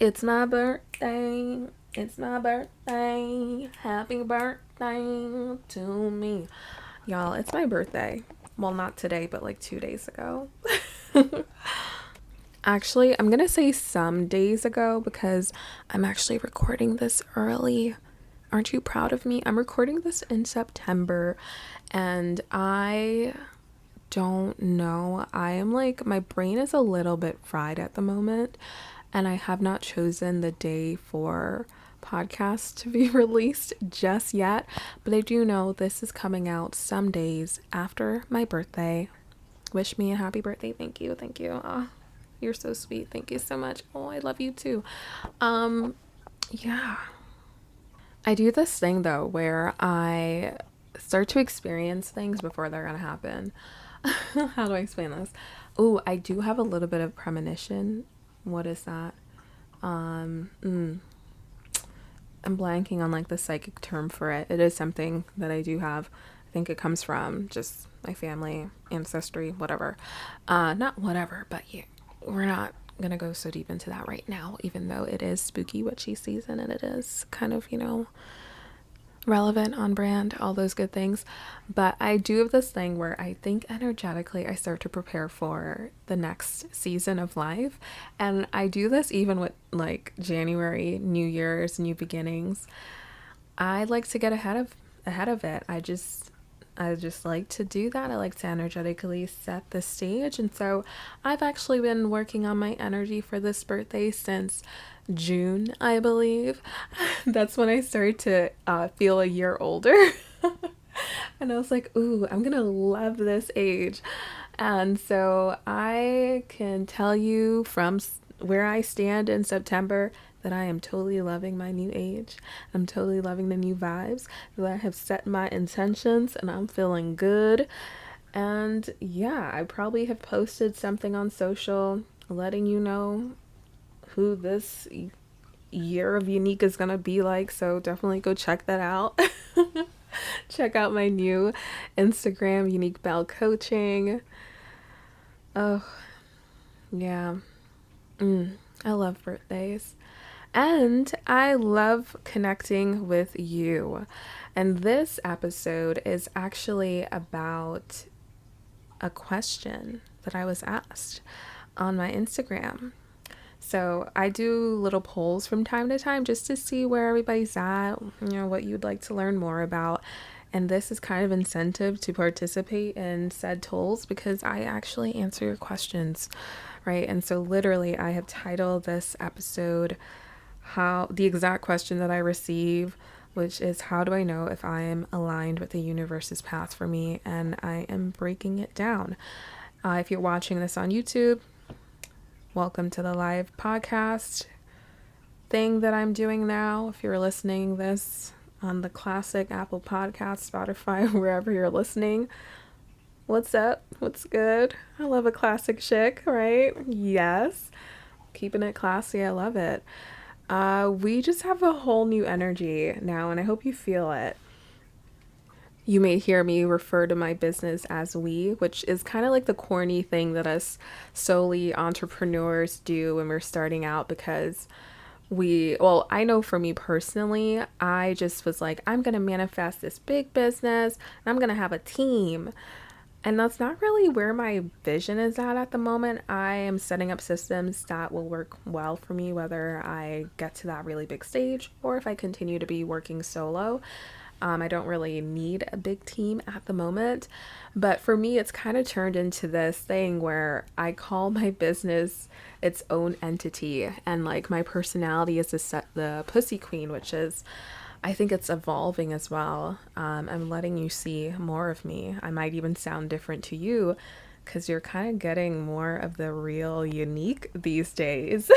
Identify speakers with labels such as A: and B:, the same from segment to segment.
A: It's my birthday. It's my birthday. Happy birthday to me. Y'all, it's my birthday. Well, not today, but like 2 days ago. Actually, I'm going to say some days ago because I'm actually recording this early. Aren't you proud of me? I'm recording this in September and I don't know. I am like, my brain is a little bit fried at the moment, and I have not chosen the day for podcasts to be released just yet, but I do know this is coming out some days after my birthday. Wish me a happy birthday. Thank you. Thank you. You're so sweet. Thank you so much. Oh, I love you too. Yeah. I do this thing though where I start to experience things before they're gonna happen. How do I explain this? Oh, I do have a little bit of premonition. What is that? Um, mm, I'm blanking on like the psychic term for it. It is something that I do have. I think it comes from just my family, ancestry, whatever. Not whatever, but yeah, we're not gonna go so deep into that right now, even though it is spooky witchy season and it is kind of, relevant, on brand, all those good things. But I do have this thing where I think energetically I start to prepare for the next season of life. And I do this even with like January, New Year's, new beginnings. I like to get ahead of it. I just like to do that. I like to energetically set the stage. And so I've actually been working on my energy for this birthday since June, I believe. That's when I started to feel a year older. And I was like, ooh, I'm going to love this age. And so I can tell you from where I stand in September that I am totally loving my new age. I'm totally loving the new vibes. That I have set my intentions and I'm feeling good. And yeah, I probably have posted something on social letting you know who this year of unique is gonna be like. So definitely go check that out. Check out my new Instagram, Unique Bell Coaching. Oh, yeah. I love birthdays. And I love connecting with you. And this episode is actually about a question that I was asked on my Instagram. So I do little polls from time to time just to see where everybody's at, what you'd like to learn more about. And this is kind of incentive to participate in said polls because I actually answer your questions, right? And so literally I have titled this episode how the exact question that I receive, which is how do I know if I am aligned with the universe's path for me? And I am breaking it down. If you're watching this on YouTube, welcome to the live podcast thing that I'm doing now. If you're listening this on the classic Apple Podcast, Spotify, wherever you're listening, what's up? What's good? I love a classic chick, right? Yes. Keeping it classy. I love it. We just have a whole new energy now, and I hope you feel it. You may hear me refer to my business as we, which is kind of like the corny thing that us solely entrepreneurs do when we're starting out because I know for me personally, I just was like, I'm going to manifest this big business and I'm going to have a team. And that's not really where my vision is at the moment. I am setting up systems that will work well for me, whether I get to that really big stage or if I continue to be working solo. I don't really need a big team at the moment. But for me, it's kind of turned into this thing where I call my business its own entity. And like my personality is the pussy queen, which is I think it's evolving as well. I'm letting you see more of me. I might even sound different to you because you're kind of getting more of the real unique these days.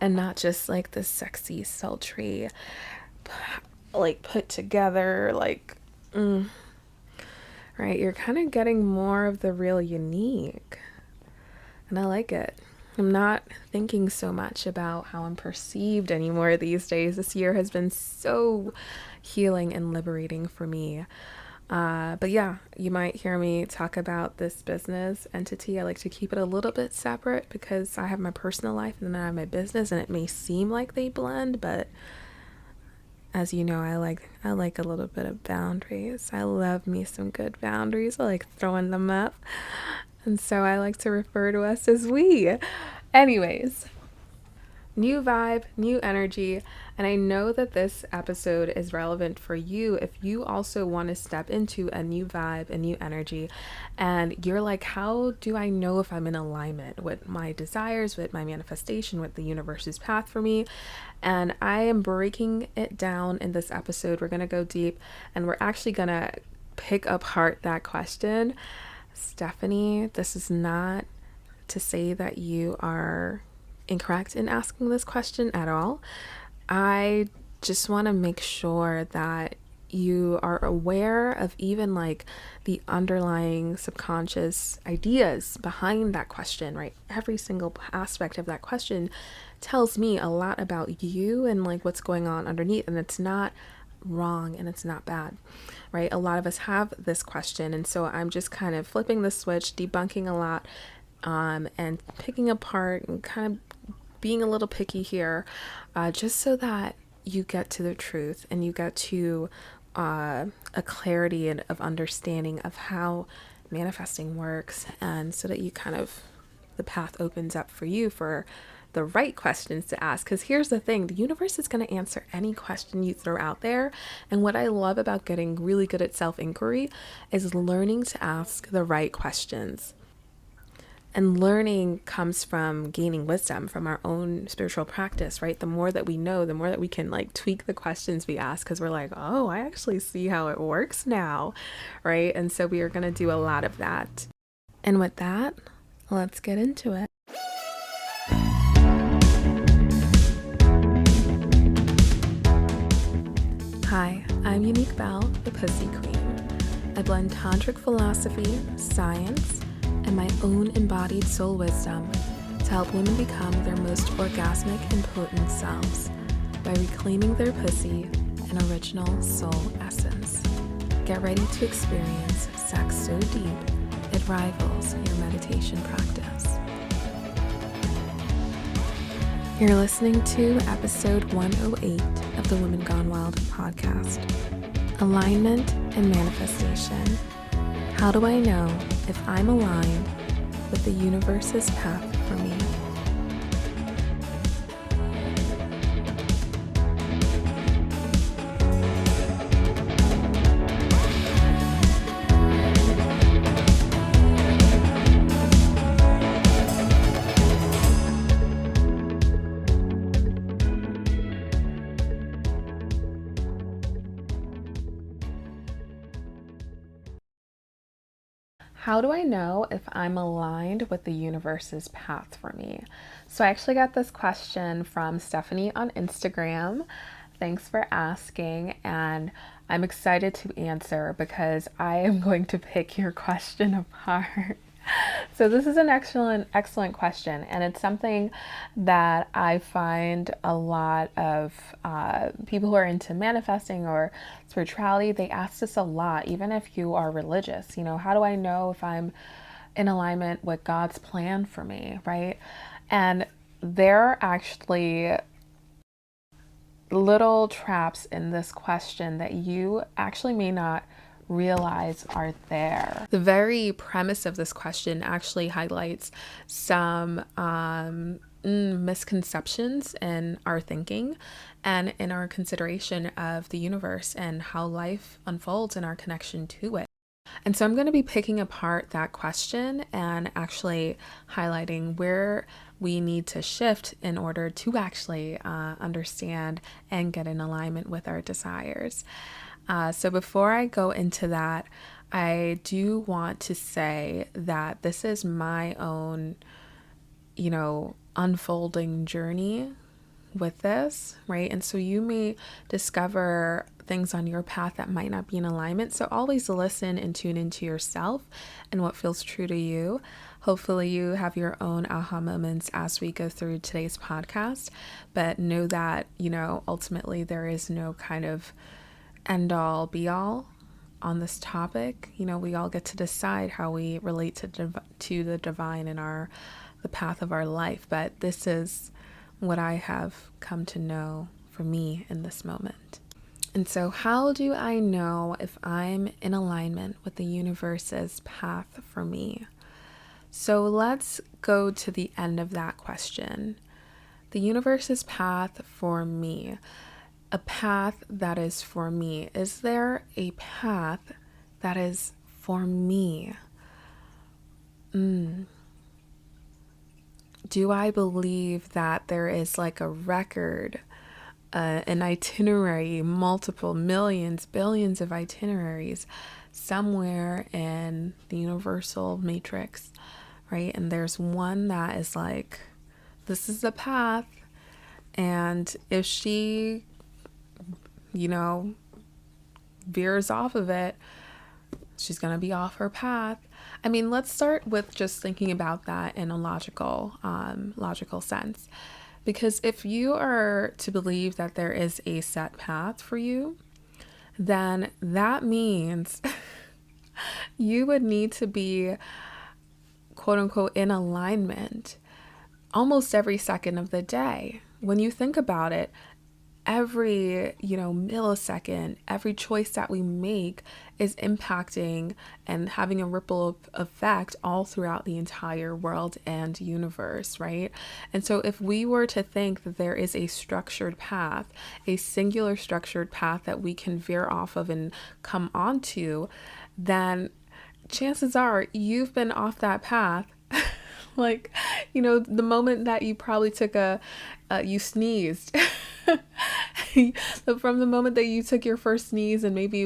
A: And not just like the sexy, sultry, like put together, right? You're kind of getting more of the real unique. And I like it. I'm not thinking so much about how I'm perceived anymore these days. This year has been so healing and liberating for me. But yeah, you might hear me talk about this business entity. I like to keep it a little bit separate because I have my personal life and then I have my business, and it may seem like they blend, but as you know, I like a little bit of boundaries. I love me some good boundaries. I like throwing them up. And so I like to refer to us as we. Anyways, new vibe, new energy. And I know that this episode is relevant for you if you also want to step into a new vibe, a new energy. And you're like, how do I know if I'm in alignment with my desires, with my manifestation, with the universe's path for me? And I am breaking it down in this episode. We're going to go deep and we're actually going to pick apart that question. Stephanie, this is not to say that you are incorrect in asking this question at all. I just want to make sure that you are aware of even like the underlying subconscious ideas behind that question, right? Every single aspect of that question tells me a lot about you and like what's going on underneath, and it's not wrong and it's not bad, right? A lot of us have this question, and so I'm just kind of flipping the switch, debunking a lot, and picking apart and kind of being a little picky here, just so that you get to the truth and you get to a clarity and of understanding of how manifesting works, and so that you kind of, the path opens up for you for the right questions to ask. Because here's the thing, the universe is going to answer any question you throw out there. And what I love about getting really good at self-inquiry is learning to ask the right questions. And learning comes from gaining wisdom from our own spiritual practice, right? The more that we know, the more that we can like tweak the questions we ask, because we're like, oh, I actually see how it works now, right? And so we are going to do a lot of that. And with that, let's get into it. Hi, I'm Unique Belle, the Pussy Queen. I blend tantric philosophy, science, and my own embodied soul wisdom to help women become their most orgasmic and potent selves by reclaiming their pussy and original soul essence. Get ready to experience sex so deep it rivals your meditation practice. You're listening to episode 108 of the Women Gone Wild podcast, Alignment and Manifestation. How do I know if I'm aligned with the universe's path for me? How do I know if I'm aligned with the universe's path for me? So I actually got this question from Stephanie on Instagram. Thanks for asking, and I'm excited to answer because I am going to pick your question apart. So this is an excellent question, and it's something that I find a lot of people who are into manifesting or spirituality, they ask this a lot, even if you are religious. You know, how do I know if I'm in alignment with God's plan for me, right? And there are actually little traps in this question that you actually may not realize are there. The very premise of this question actually highlights some misconceptions in our thinking and in our consideration of the universe and how life unfolds and our connection to it. And so I'm going to be picking apart that question and actually highlighting where we need to shift in order to actually understand and get in alignment with our desires. So before I go into that, I do want to say that this is my own, unfolding journey with this, right? And so you may discover things on your path that might not be in alignment. So always listen and tune into yourself and what feels true to you. Hopefully you have your own aha moments as we go through today's podcast, but know that, ultimately there is no kind of end all be all on this topic. You know, we all get to decide how we relate to the divine in the path of our life. But this is what I have come to know for me in this moment. And so, how do I know if I'm in alignment with the universe's path for me? So let's go to the end of that question. The universe's path for me. A path that is for me. Is there a path that is for me? Do I believe that there is like a record, an itinerary, multiple millions, billions of itineraries somewhere in the universal matrix, right? And there's one that is like, this is the path. And if she, veers off of it, she's going to be off her path. I mean, let's start with just thinking about that in a logical sense. Because if you are to believe that there is a set path for you, then that means you would need to be, quote unquote, in alignment almost every second of the day. When you think about it, every, millisecond, every choice that we make is impacting and having a ripple effect all throughout the entire world and universe, right? And so if we were to think that there is a structured path, a singular structured path that we can veer off of and come onto, then chances are you've been off that path. Like, the moment that you probably took you sneezed. From the moment that you took your first sneeze, and maybe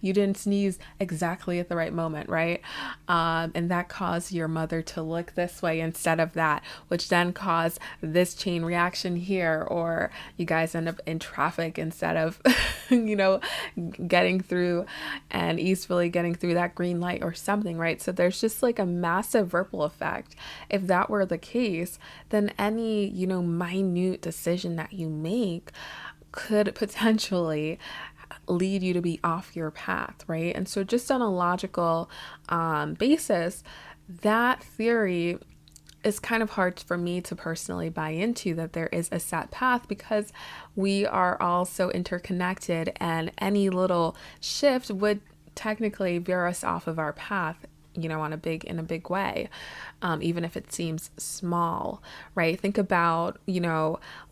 A: you didn't sneeze exactly at the right moment, right? And that caused your mother to look this way instead of that, which then caused this chain reaction here, or you guys end up in traffic instead of, getting through and easily getting through that green light or something, right? So there's just like a massive ripple effect. If that were the case, then any, minute decision that you make could potentially lead you to be off your path, right? And so just on a logical basis, that theory is kind of hard for me to personally buy into, that there is a set path, because we are all so interconnected, and any little shift would technically veer us off of our path, in a big way, even if it seems small, right? Think about,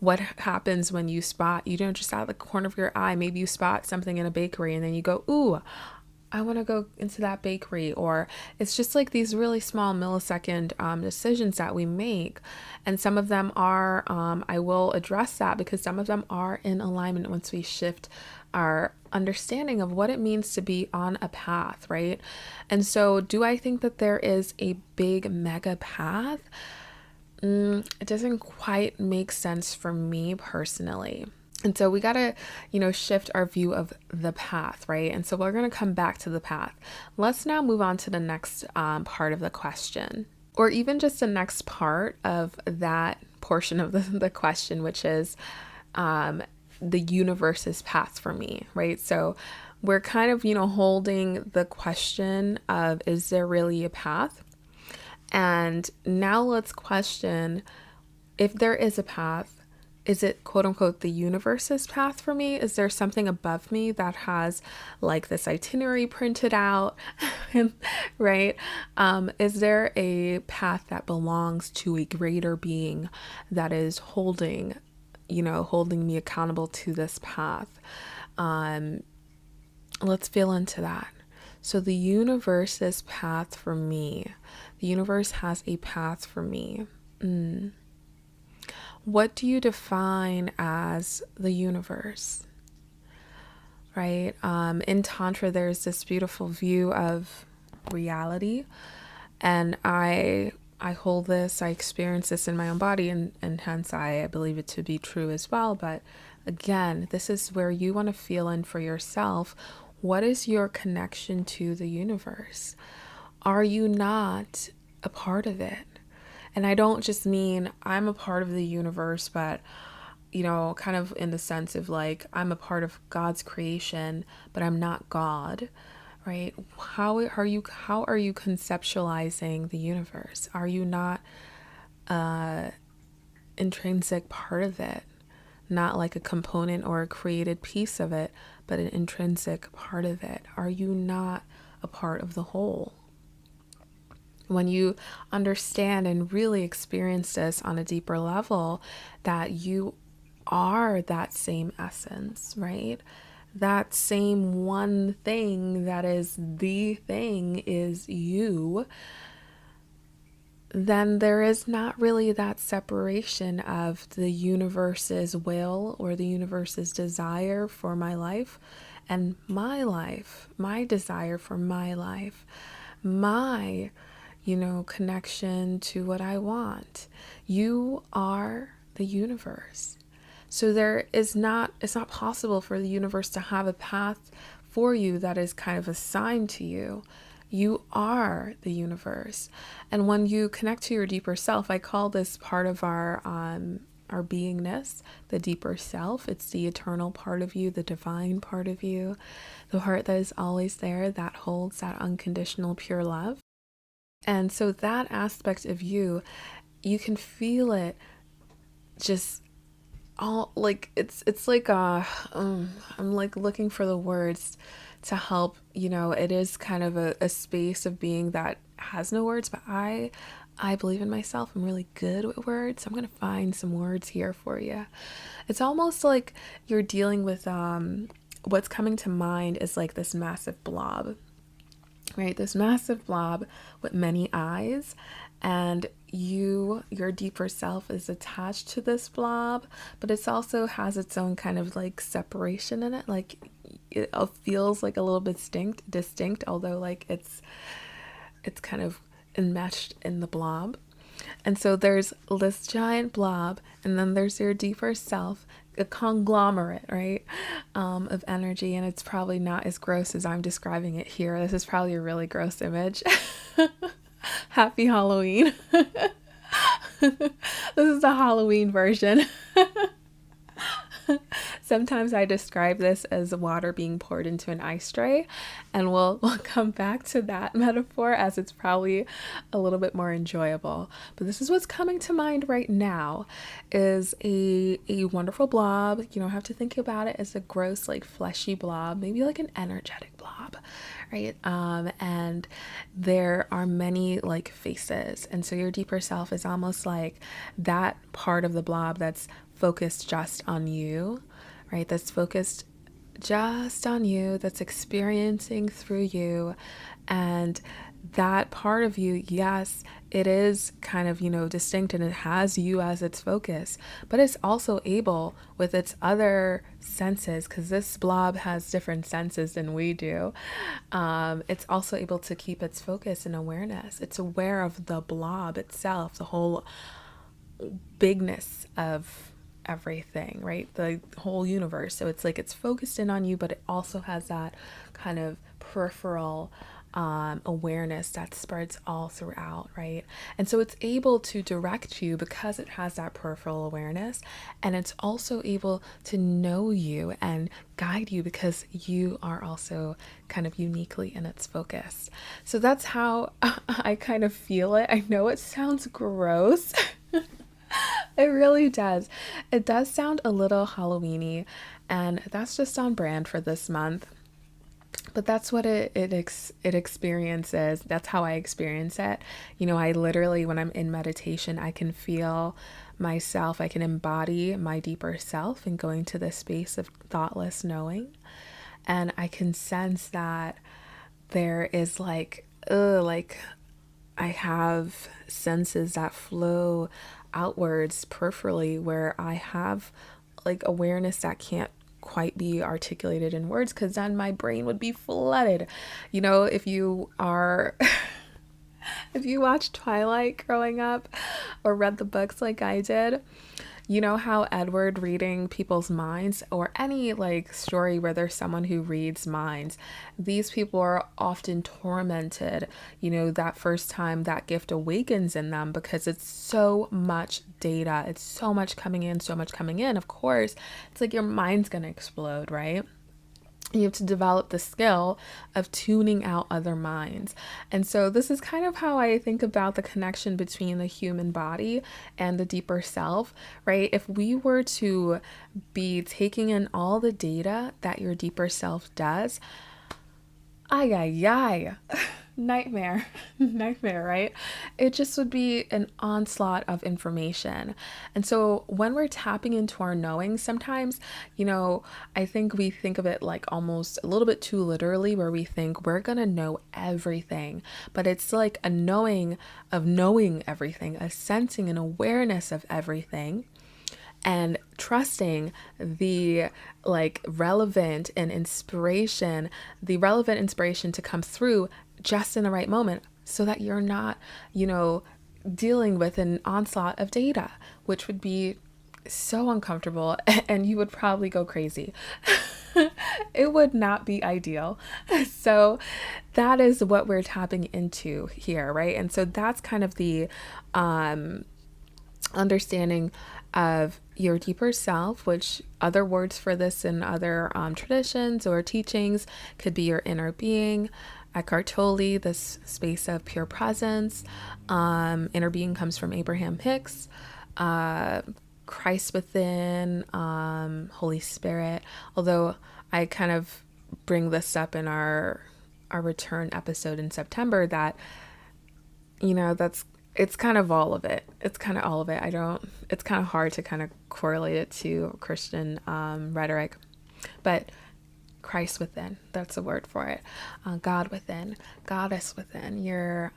A: what happens when you spot, just out of the corner of your eye, maybe you spot something in a bakery and then you go, ooh, I want to go into that bakery. Or it's just like these really small millisecond decisions that we make. And some of them are, I will address that, because some of them are in alignment once we shift our understanding of what it means to be on a path, right? And so do I think that there is a big mega path? It doesn't quite make sense for me personally. And so we got to, shift our view of the path, right? And so we're going to come back to the path. Let's now move on to the next part of the question, or even just the next part of that portion of the question, which is the universe's path for me, right? So we're kind of, holding the question of, is there really a path? And now let's question, if there is a path, is it, quote unquote, the universe's path for me? Is there something above me that has like this itinerary printed out, right? Is there a path that belongs to a greater being that is holding me accountable to this path? Let's feel into that. So the universe's path for me, the universe has a path for me. What do you define as the universe, right? In Tantra, there's this beautiful view of reality, and I hold this, I experience this in my own body, and hence I believe it to be true as well. But again, this is where you want to feel in for yourself. What is your connection to the universe? Are you not a part of it? And I don't just mean I'm a part of the universe, but, kind of in the sense of like, I'm a part of God's creation, but I'm not God, right? How are you conceptualizing the universe? Are you not intrinsic part of it? Not like a component or a created piece of it, but an intrinsic part of it? Are you not a part of the whole? When you understand and really experience this on a deeper level, that you are that same essence, right? That same one thing that is the thing is you, then there is not really that separation of the universe's will or the universe's desire for my life and my life, my desire for my life, my, connection to what I want. You are the universe. So it's not possible for the universe to have a path for you that is kind of assigned to you. You are the universe. And when you connect to your deeper self, I call this part of our beingness, the deeper self. It's the eternal part of you, the divine part of you, the heart that is always there, that holds that unconditional pure love. And so that aspect of you, you can feel it just all like it's like I'm like looking for the words to help. It is kind of a space of being that has no words, but I believe in myself. I'm really good with words, so I'm gonna find some words here for you. It's almost like you're dealing with what's coming to mind is like this massive blob, right? This massive blob with many eyes, and your deeper self is attached to this blob, but it also has its own kind of like separation in it. Like it feels like a little bit distinct, although like it's kind of enmeshed in the blob. And so there's this giant blob, and then there's your deeper self, a conglomerate, right, of energy. And it's probably not as gross as I'm describing it here. This is probably a really gross image. Happy Halloween. This is the Halloween version. Sometimes I describe this as water being poured into an ice tray, and we'll come back to that metaphor as it's probably a little bit more enjoyable. But this is what's coming to mind right now is a wonderful blob. You don't have to think about it as a gross, like fleshy blob, maybe like an energetic blob, right? And there are many like faces, and so your deeper self is almost like that part of the blob that's focused just on you, right? That's focused just on you, that's experiencing through you. And that part of you, yes, it is kind of, distinct, and it has you as its focus, but it's also able with its other senses, because this blob has different senses than we do. It's also able to keep its focus and awareness. It's aware of the blob itself, the whole bigness of everything, right? The whole universe. So it's like it's focused in on you, but it also has that kind of peripheral awareness that spreads all throughout, right? And so it's able to direct you because it has that peripheral awareness, and it's also able to know you and guide you because you are also kind of uniquely in its focus. So that's how I kind of feel it. I know it sounds gross. It really does. It does sound a little Halloween-y, and that's just on brand for this month. But that's what it experiences. That's how I experience it. I literally, when I'm in meditation, I can feel myself. I can embody my deeper self and going to this space of thoughtless knowing. And I can sense that there is like I have senses that flow outwards peripherally where I have like awareness that can't quite be articulated in words, because then my brain would be flooded. If you are if you watched Twilight growing up or read the books like I did, you know how Edward reading people's minds, or any like story where there's someone who reads minds, these people are often tormented, that first time that gift awakens in them, because it's so much data, it's so much coming in. Of course, it's like your mind's gonna explode, right? You have to develop the skill of tuning out other minds. And so this is kind of how I think about the connection between the human body and the deeper self, right? If we were to be taking in all the data that your deeper self does, ay, ay, ay. Nightmare. Nightmare, right? It just would be an onslaught of information. And so when we're tapping into our knowing, sometimes, I think we think of it like almost a little bit too literally, where we think we're going to know everything. But it's like a knowing of knowing everything, a sensing and awareness of everything, and trusting the relevant inspiration to come through just in the right moment, so that you're not, dealing with an onslaught of data, which would be so uncomfortable and you would probably go crazy. It would not be ideal. So that is what we're tapping into here, right? And so that's kind of the understanding of your deeper self, which other words for this in other traditions or teachings could be your inner being. Eckhart Tolle, this space of pure presence. Inner being comes from Abraham Hicks. Christ within, Holy Spirit. Although I kind of bring this up in our return episode in September, that it's kind of all of it. It's kind of all of it. It's kind of hard to kind of correlate it to Christian rhetoric, but Christ within, that's a word for it. God within, goddess within, your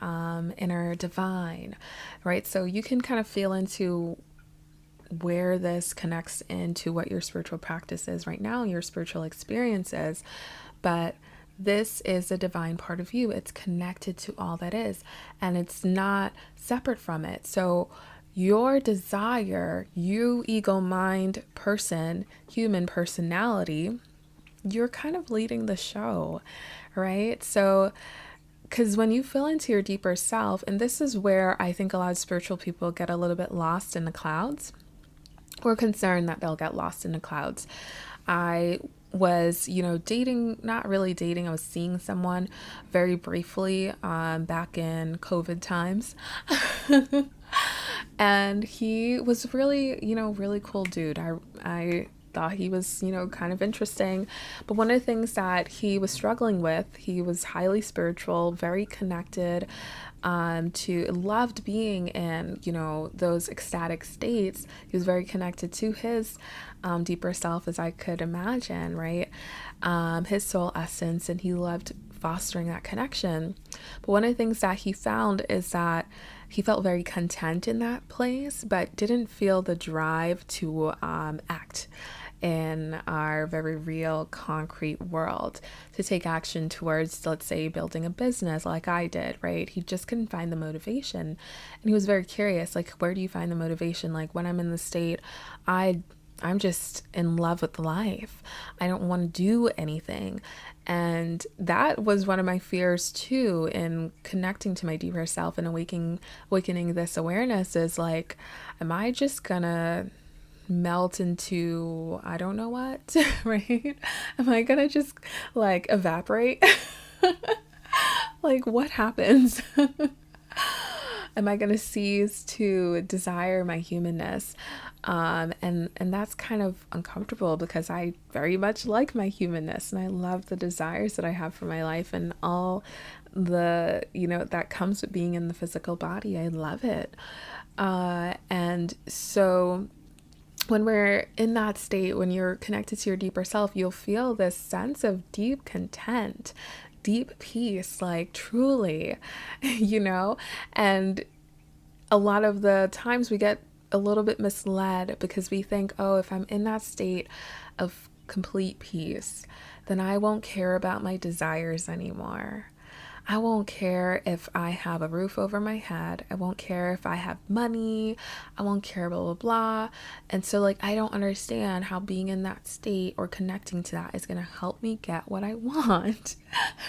A: inner divine, right? So you can kind of feel into where this connects into what your spiritual practice is right now, your spiritual experience is, but this is a divine part of you. It's connected to all that is, and it's not separate from it. So your desire, you ego mind person, human personality, you're kind of leading the show, right? So, because when you feel into your deeper self, and this is where I think a lot of spiritual people get a little bit lost in the clouds, or concerned that they'll get lost in the clouds. I was, dating, not really dating. I was seeing someone very briefly back in COVID times. And he was really, really cool dude. I thought he was, kind of interesting. But one of the things that he was struggling with, he was highly spiritual, very connected, loved being in, those ecstatic states. He was very connected to his deeper self, as I could imagine, right? His soul essence, and he loved fostering that connection. But one of the things that he found is that he felt very content in that place, but didn't feel the drive to act in our very real concrete world, to take action towards, let's say, building a business like I did, right? He just couldn't find the motivation. And he was very curious, like, where do you find the motivation? Like, when I'm in the state, I'm just in love with life. I don't want to do anything. And that was one of my fears too, in connecting to my deeper self and awakening this awareness, is like, am I just gonna melt into I don't know what, right? Am I gonna just evaporate? Like, what happens? Am I gonna cease to desire my humanness? And that's kind of uncomfortable, because I very much like my humanness, and I love the desires that I have for my life, and all the that comes with being in the physical body. I love it. And so when we're in that state, when you're connected to your deeper self, you'll feel this sense of deep content, deep peace, like truly, and a lot of the times we get a little bit misled, because we think, oh, if I'm in that state of complete peace, then I won't care about my desires anymore. I won't care if I have a roof over my head. I won't care if I have money. I won't care, blah, blah, blah. And so, like, I don't understand how being in that state or connecting to that is going to help me get what I want,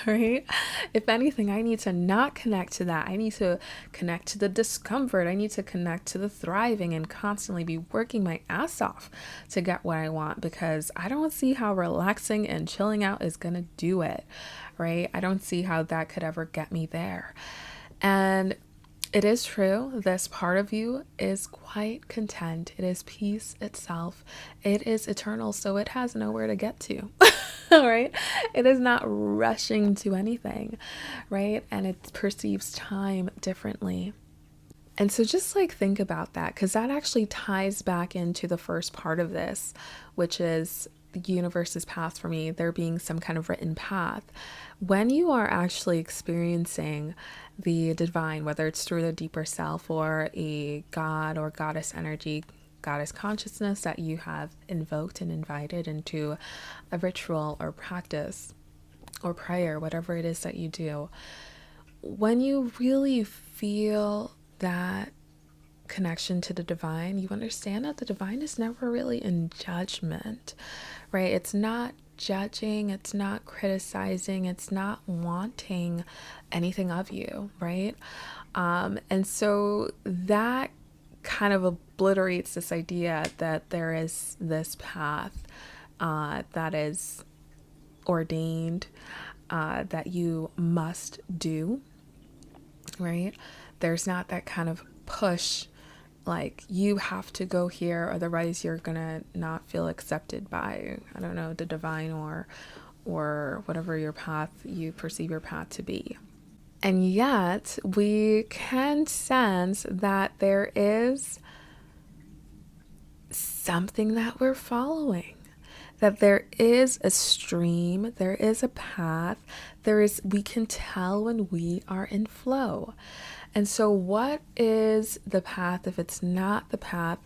A: right? If anything, I need to not connect to that. I need to connect to the discomfort. I need to connect to the thriving and constantly be working my ass off to get what I want, because I don't see how relaxing and chilling out is going to do it, right? I don't see how that could ever get me there. And it is true, this part of you is quite content. It is peace itself. It is eternal, so it has nowhere to get to, right? It is not rushing to anything, right? And it perceives time differently. And so just like think about that, because that actually ties back into the first part of this, which is the universe's path for me, there being some kind of written path. When you are actually experiencing the divine, whether it's through the deeper self or a god or goddess energy, goddess consciousness that you have invoked and invited into a ritual or practice or prayer, whatever it is that you do, when you really feel that connection to the divine, you understand that the divine is never really in judgment, right? It's not judging, it's not criticizing, it's not wanting anything of you, right? And so that kind of obliterates this idea that there is this path that is ordained, that you must do, right? There's not that kind of push, like you have to go here, otherwise you're gonna not feel accepted by, I don't know, the divine or whatever your path you perceive your path to be. And yet we can sense that there is something that we're following, that there is a stream, there is a path, we can tell when we are in flow. And so what is the path if it's not the path,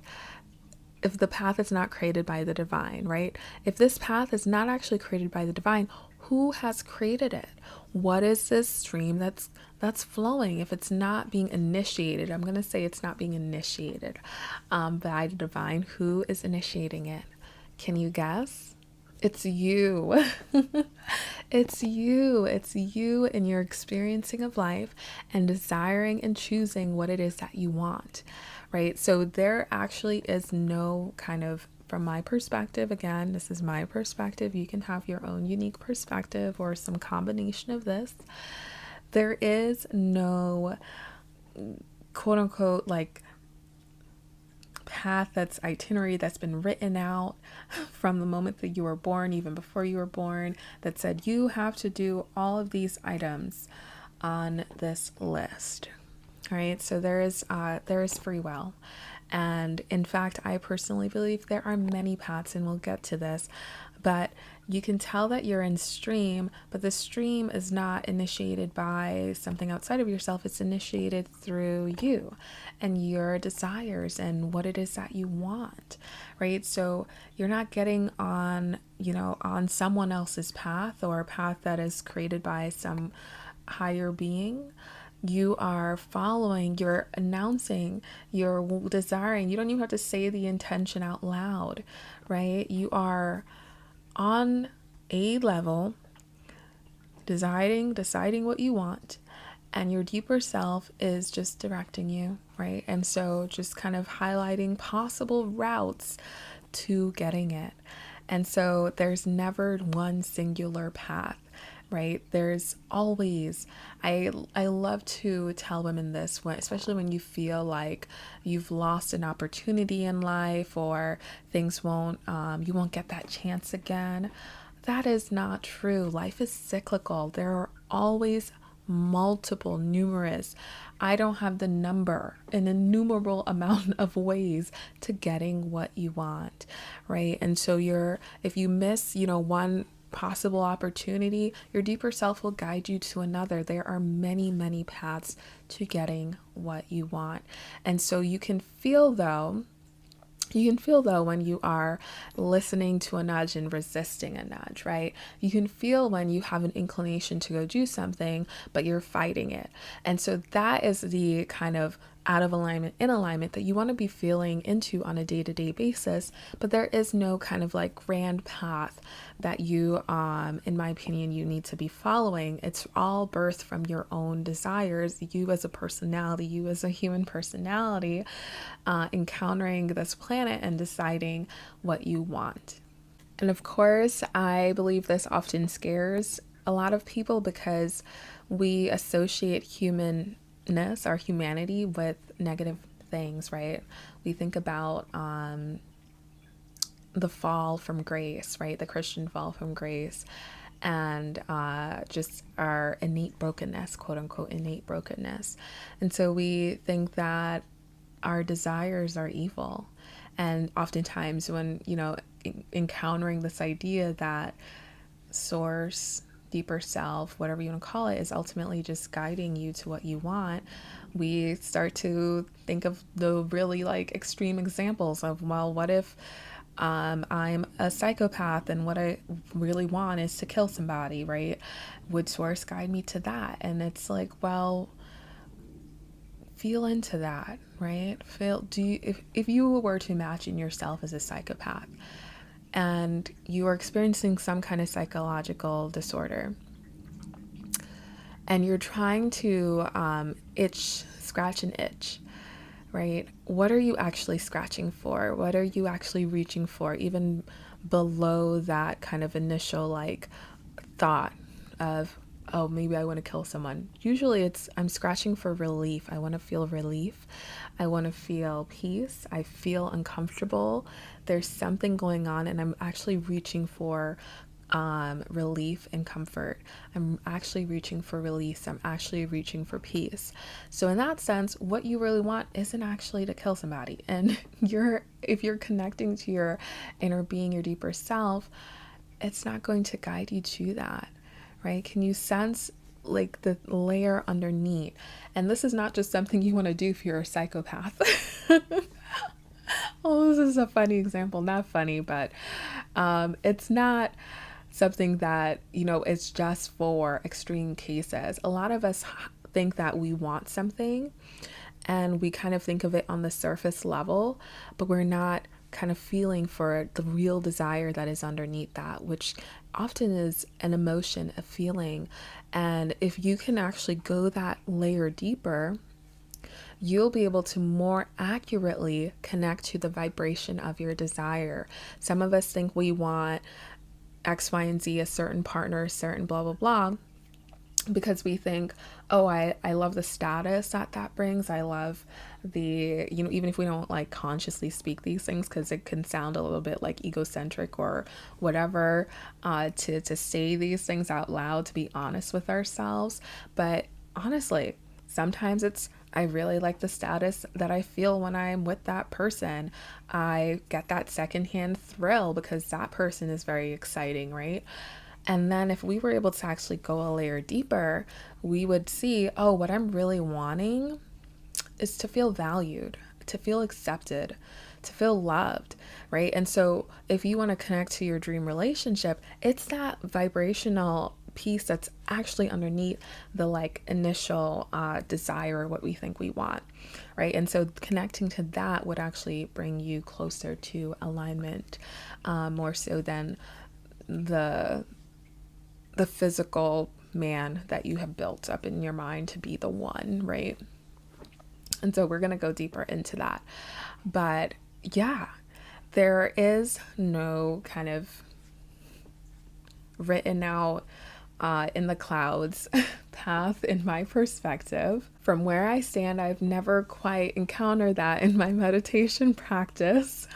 A: if the path is not created by the divine, right? If this path is not actually created by the divine, who has created it? What is this stream that's flowing? If it's not being initiated, I'm going to say it's not being initiated by the divine, who is initiating it? Can you guess? It's you. It's you. It's you in your experiencing of life and desiring and choosing what it is that you want, right? So there actually is no kind of, from my perspective, again, this is my perspective. You can have your own unique perspective or some combination of this. There is no quote unquote like path, that's itinerary that's been written out from the moment that you were born, even before you were born, that said you have to do all of these items on this list. All right, so there is free will. And in fact, I personally believe there are many paths, and we'll get to this, but you can tell that you're in stream, but the stream is not initiated by something outside of yourself. It's initiated through you and your desires and what it is that you want, right? So you're not getting on, on someone else's path or a path that is created by some higher being. You are following, you're announcing, you're desiring. You don't even have to say the intention out loud, right? You are on a level deciding what you want, and your deeper self is just directing you, right? And so just kind of highlighting possible routes to getting it. And so there's never one singular path, right? There's always, I love to tell women this, especially when you feel like you've lost an opportunity in life or things you won't get that chance again. That is not true. Life is cyclical. There are always numerous, I don't have the number, an innumerable amount of ways to getting what you want, right? And so if you miss, one possible opportunity, your deeper self will guide you to another. There are many, many paths to getting what you want. And so you can feel, though, You can feel though when you are listening to a nudge and resisting a nudge, right? You can feel when you have an inclination to go do something, but you're fighting it. And so that is the kind of out of alignment, in alignment that you want to be feeling into on a day-to-day basis. But there is no kind of like grand path that you, in my opinion, you need to be following. It's all birthed from your own desires, you as a personality, you as a human personality, encountering this planet and deciding what you want. And of course, I believe this often scares a lot of people because we associate humanness, our humanity, with negative things, right? We think about the fall from grace, right? The Christian fall from grace, and just our innate brokenness, quote unquote, innate brokenness. And so we think that our desires are evil. And oftentimes, when, encountering this idea that source, deeper self, whatever you want to call it, is ultimately just guiding you to what you want, we start to think of the really like extreme examples of, well, what if I'm a psychopath and what I really want is to kill somebody, right? Would source guide me to that? And it's like, well, feel into that, right? If you were to imagine yourself as a psychopath and you are experiencing some kind of psychological disorder and you're trying to scratch an itch, right? What are you actually scratching for? What are you actually reaching for, even below that kind of initial like thought of, oh, maybe I want to kill someone? Usually I'm scratching for relief. I want to feel relief. I want to feel peace. I feel uncomfortable. There's something going on, and I'm actually reaching for relief and comfort. I'm actually reaching for release. I'm actually reaching for peace. So in that sense, what you really want isn't actually to kill somebody. And if you're connecting to your inner being, your deeper self, it's not going to guide you to that, right? Can you sense like the layer underneath? And this is not just something you want to do if you're a psychopath. Oh, this is a funny example. Not funny, but it's not something that, it's just for extreme cases. A lot of us think that we want something and we kind of think of it on the surface level, but we're not kind of feeling for the real desire that is underneath that, which often is an emotion, a feeling. And if you can actually go that layer deeper, you'll be able to more accurately connect to the vibration of your desire. Some of us think we want X, Y, and Z, a certain partner, a certain blah, blah, blah, because we think, oh, I love the status that brings. I love the, even if we don't like consciously speak these things, because it can sound a little bit like egocentric or whatever, to say these things out loud, to be honest with ourselves. But honestly, sometimes I really like the status that I feel when I'm with that person. I get that secondhand thrill because that person is very exciting, right? And then if we were able to actually go a layer deeper, we would see, oh, what I'm really wanting is to feel valued, to feel accepted, to feel loved, right? And so if you want to connect to your dream relationship, it's that vibrational piece that's actually underneath the like initial desire, what we think we want, right? And so connecting to that would actually bring you closer to alignment, more so than the physical man that you have built up in your mind to be the one, right? And so we're going to go deeper into that. But yeah, there is no kind of written out in the clouds path in my perspective. From where I stand, I've never quite encountered that in my meditation practice.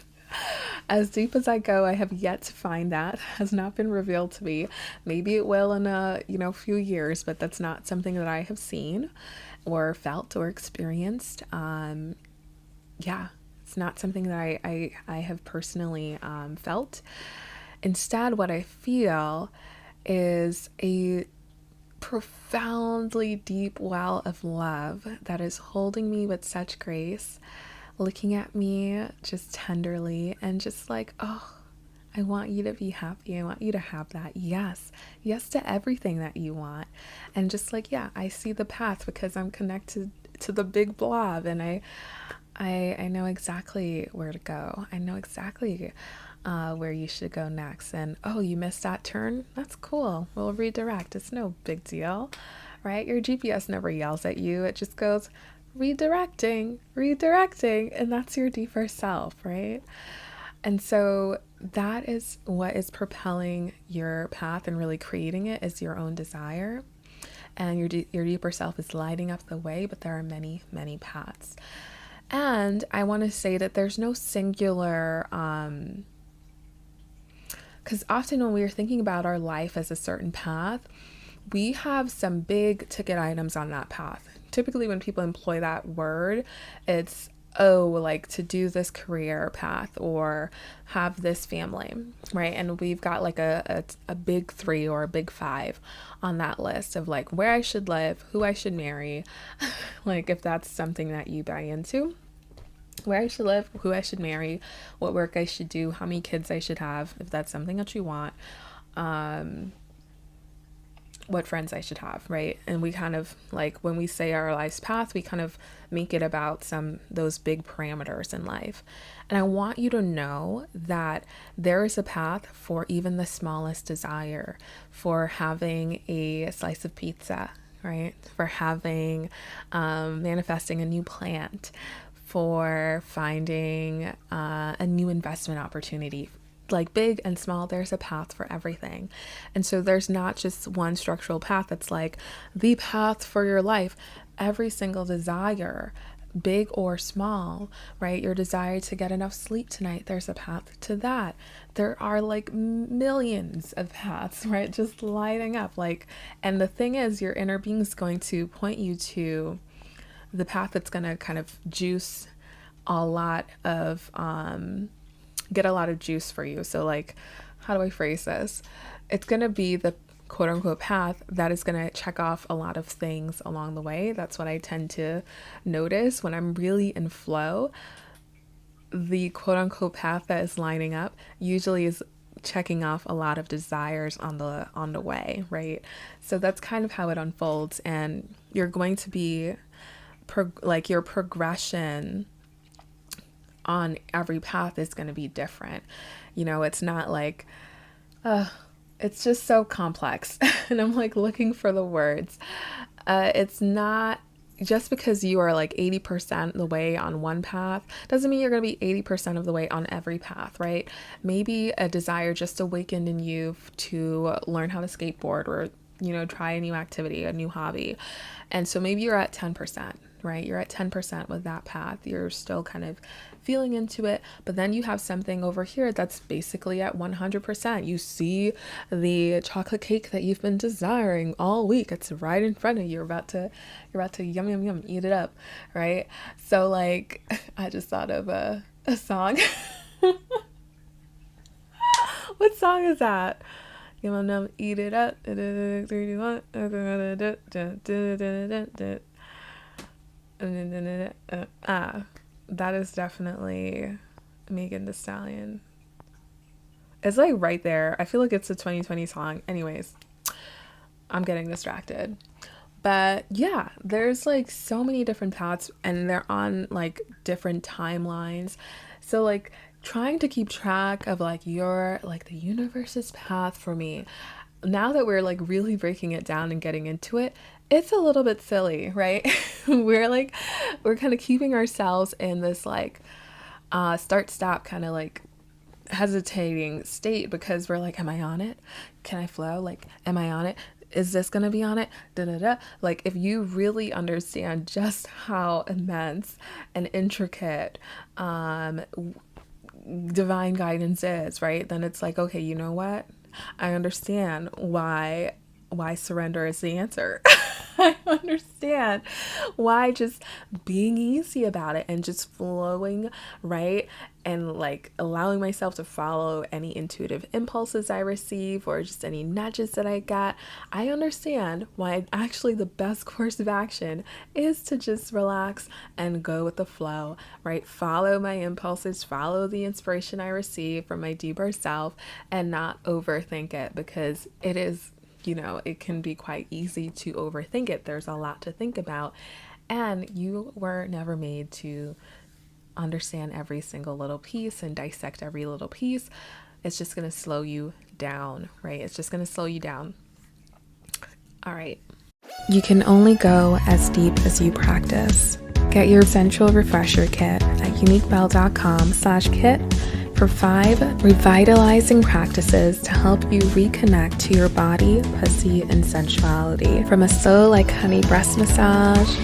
A: As deep as I go, I have yet to find that. Has not been revealed to me. Maybe it will in a few years, but that's not something that I have seen or felt or experienced. Yeah, it's not something that I have personally felt. Instead, what I feel is a profoundly deep well of love that is holding me with such grace, looking at me just tenderly and just like, oh, I want you to be happy. I want you to have that. Yes. Yes to everything that you want. And just like, yeah, I see the path because I'm connected to the big blob, and I know exactly where to go. I know exactly where you should go next. And oh, you missed that turn? That's cool. We'll redirect. It's no big deal, right? Your GPS never yells at you. It just goes redirecting, redirecting. And that's your deeper self, right? And so that is what is propelling your path and really creating it, is your own desire. And your deeper self is lighting up the way, but there are many, many paths. And I want to say that there's no singular, because often when we're thinking about our life as a certain path, we have some big ticket items on that path. Typically, when people employ that word, it's, oh, like to do this career path or have this family, right? And we've got like a big 3 or a big 5 on that list of like where I should live, who I should marry, like if that's something that you buy into. Where I should live, who I should marry, what work I should do, how many kids I should have, if that's something that you want, what friends I should have, right? And we kind of like, when we say our life's path, we kind of make it about those big parameters in life. And I want you to know that there is a path for even the smallest desire, for having a slice of pizza, right? For having, manifesting a new plant, for finding a new investment opportunity. Like big and small, there's a path for everything. And so there's not just one structural path that's like the path for your life. Every single desire, big or small, right? Your desire to get enough sleep tonight, there's a path to that. There are like millions of paths, right? Just lighting up. Like, and the thing is, your inner being is going to point you to the path that's going to kind of juice a lot of, get a lot of juice for you. So like, how do I phrase this? It's going to be the quote unquote path that is going to check off a lot of things along the way. That's what I tend to notice when I'm really in flow. The quote unquote path that is lining up usually is checking off a lot of desires on the way, right? So that's kind of how it unfolds, and you're going to be like your progression on every path is going to be different. You know, it's not like, it's just so complex. And I'm like looking for the words. It's not just because you are like 80% the way on one path doesn't mean you're going to be 80% of the way on every path, right? Maybe a desire just awakened in you to learn how to skateboard, or, you know, try a new activity, a new hobby. And so maybe you're at 10%, right? You're at 10% with that path. You're still kind of feeling into it, but then you have something over here that's basically at 100%. You see the chocolate cake that you've been desiring all week. It's right in front of you. You're about to yum, yum, yum, eat it up, right? So like, I just thought of a song. What song is that? Yum, yum, eat it up. 3, 2, 1. That is definitely Megan Thee Stallion. It's like right there. I feel like it's a 2020 song. Anyways, I'm getting distracted. But yeah, there's like so many different paths, and they're on like different timelines. So like trying to keep track of like your, like the universe's path for me, now that we're like really breaking it down and getting into it, it's a little bit silly, right? we're kind of keeping ourselves in this like start stop kind of like hesitating state, because we're like, am I on it? Can I flow? Like, am I on it? Is this going to be on it? Da, da, da. Like, if you really understand just how immense and intricate divine guidance is, right? Then it's like, okay, you know what? I understand why surrender is the answer. I understand why just being easy about it and just flowing, right? and like allowing myself to follow any intuitive impulses I receive or just any nudges that I get, I understand why actually the best course of action is to just relax and go with the flow, right? Follow my impulses, follow the inspiration I receive from my deeper self, and not overthink it, because it is, it can be quite easy to overthink it. There's a lot to think about, and you were never made to understand every single little piece and dissect every little piece. It's just going to slow you down, right? It's just going to slow you down. All right. You can only go as deep as you practice. Get your Sensual Refresher Kit at uniquebelle.com/kit for 5 revitalizing practices to help you reconnect to your body, pussy, and sensuality. From a slow like honey breast massage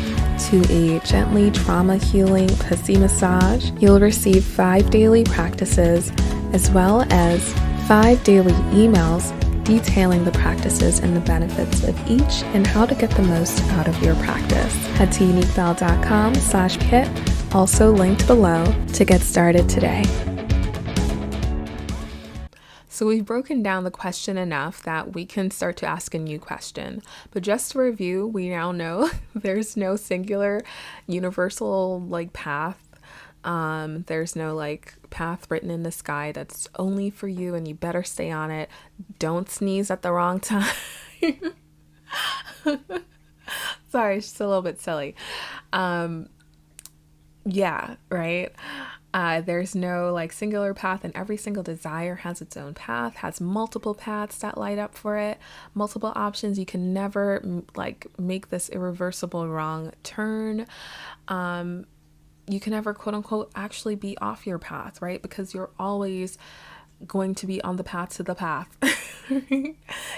A: to a gently trauma healing pussy massage, you'll receive 5 daily practices as well as 5 daily emails detailing the practices and the benefits of each and how to get the most out of your practice. Head to uniquebelle.com/kit, also linked below, to get started today. So we've broken down the question enough that we can start to ask a new question. But just to review, we now know there's no singular universal path. There's no path written in the sky that's only for you and you better stay on it. Don't sneeze at the wrong time. Sorry, it's just a little bit silly. Yeah, right. There's no singular path, and every single desire has its own path, has multiple paths that light up for it, multiple options. You can never make this irreversible wrong turn. You can never quote unquote actually be off your path, right? Because you're always going to be on the path to the path.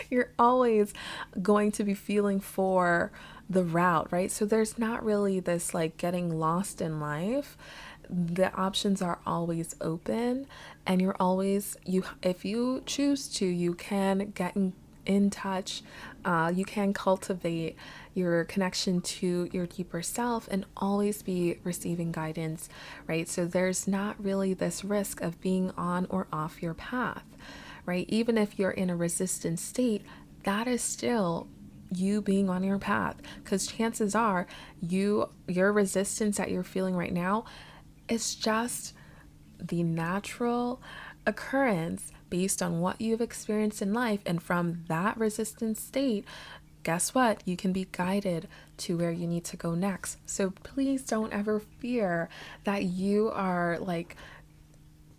A: You're always going to be feeling for the route, right? So there's not really this getting lost in life. The options are always open, and you're always, if you choose to, you can get in touch. You can cultivate your connection to your deeper self and always be receiving guidance, right? So there's not really this risk of being on or off your path, right? Even if you're in a resistant state, that is still you being on your path, because chances are your resistance that you're feeling right now is just the natural occurrence based on what you've experienced in life. And from that resistant state, guess what? You can be guided to where you need to go next. So please don't ever fear that you are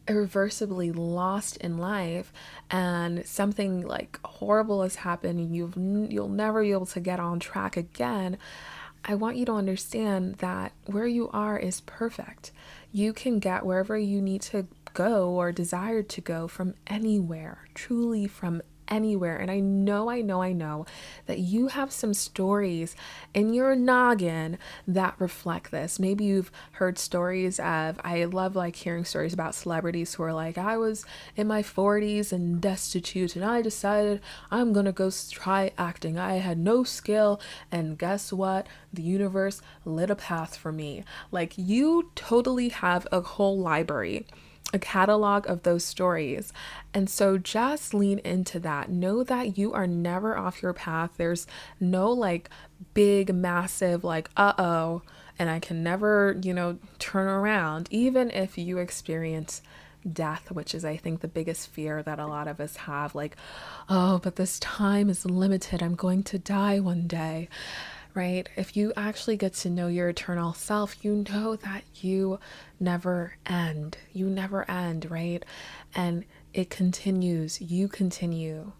A: irreversibly lost in life and something horrible has happened and you'll never be able to get on track again. I want you to understand that where you are is perfect. You can get wherever you need to go or desire to go from anywhere, truly from anywhere. And I know that you have some stories in your noggin that reflect this. Maybe you've heard stories of, I love hearing stories about celebrities who are I was in my 40s and destitute and I decided I'm gonna go try acting. I had no skill, and guess what? The universe lit a path for me. You totally have a whole library, a catalog of those stories. And so just lean into that. Know that you are never off your path. There's no big, massive, uh-oh, and I can never, turn around. Even if you experience death, which is, I think, the biggest fear that a lot of us have. Oh, but this time is limited. I'm going to die one day. Right? If you actually get to know your eternal self, you know that you never end. You never end, right? And it continues. You continue.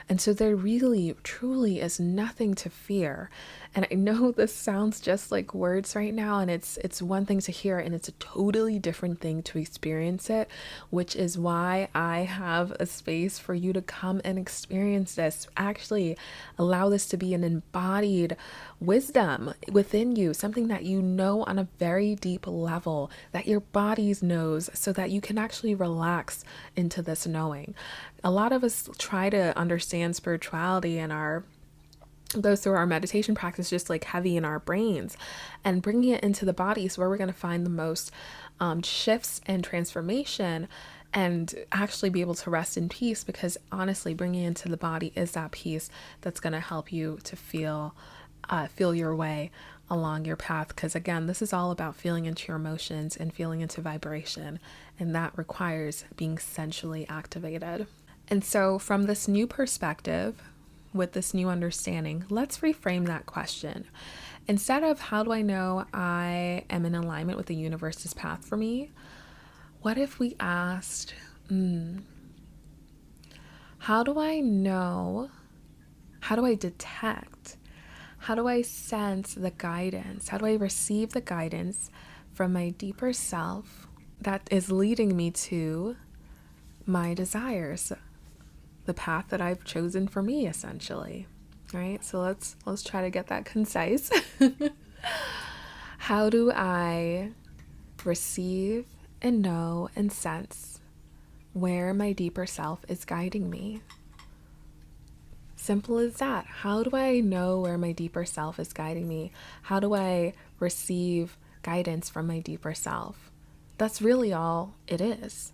A: And so there really, truly is nothing to fear. And I know this sounds just like words right now, and it's one thing to hear, and it's a totally different thing to experience it, which is why I have a space for you to come and experience this. Actually, allow this to be an embodied wisdom within you, something that you know on a very deep level, that your body knows, so that you can actually relax into this knowing. A lot of us try to understand spirituality in our goes through our meditation practice just like heavy in our brains, and bringing it into the body is where we're going to find the most shifts and transformation, and actually be able to rest in peace, because honestly bringing it into the body is that peace that's going to help you to feel your way along your path. Because again, this is all about feeling into your emotions and feeling into vibration, and that requires being sensually activated. And so from this new perspective, with this new understanding, let's reframe that question. Instead of how do I know I am in alignment with the universe's path for me, what if we asked, how do I know, how do I detect, how do I sense the guidance, how do I receive the guidance from my deeper self that is leading me to my desires, the path that I've chosen for me, essentially. Right? So let's try to get that concise. How do I receive and know and sense where my deeper self is guiding me? Simple as that. How do I know where my deeper self is guiding me? How do I receive guidance from my deeper self? That's really all it is.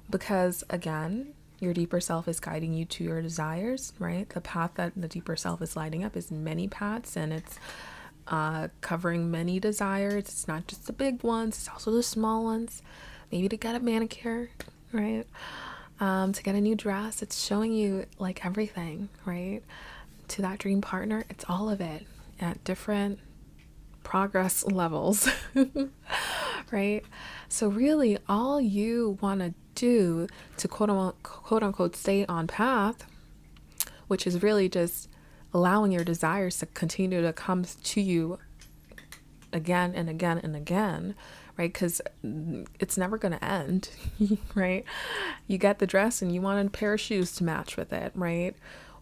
A: Because again, your deeper self is guiding you to your desires, right? The path that the deeper self is lighting up is many paths, and it's covering many desires. It's not just the big ones, it's also the small ones. Maybe to get a manicure, right? To get a new dress. It's showing you like everything, right? To that dream partner, it's all of it at different progress levels, right? So really all you want to do to quote unquote stay on path, which is really just allowing your desires to continue to come to you again and again and again, right? Because it's never going to end, right? You get the dress and you want a pair of shoes to match with it, right?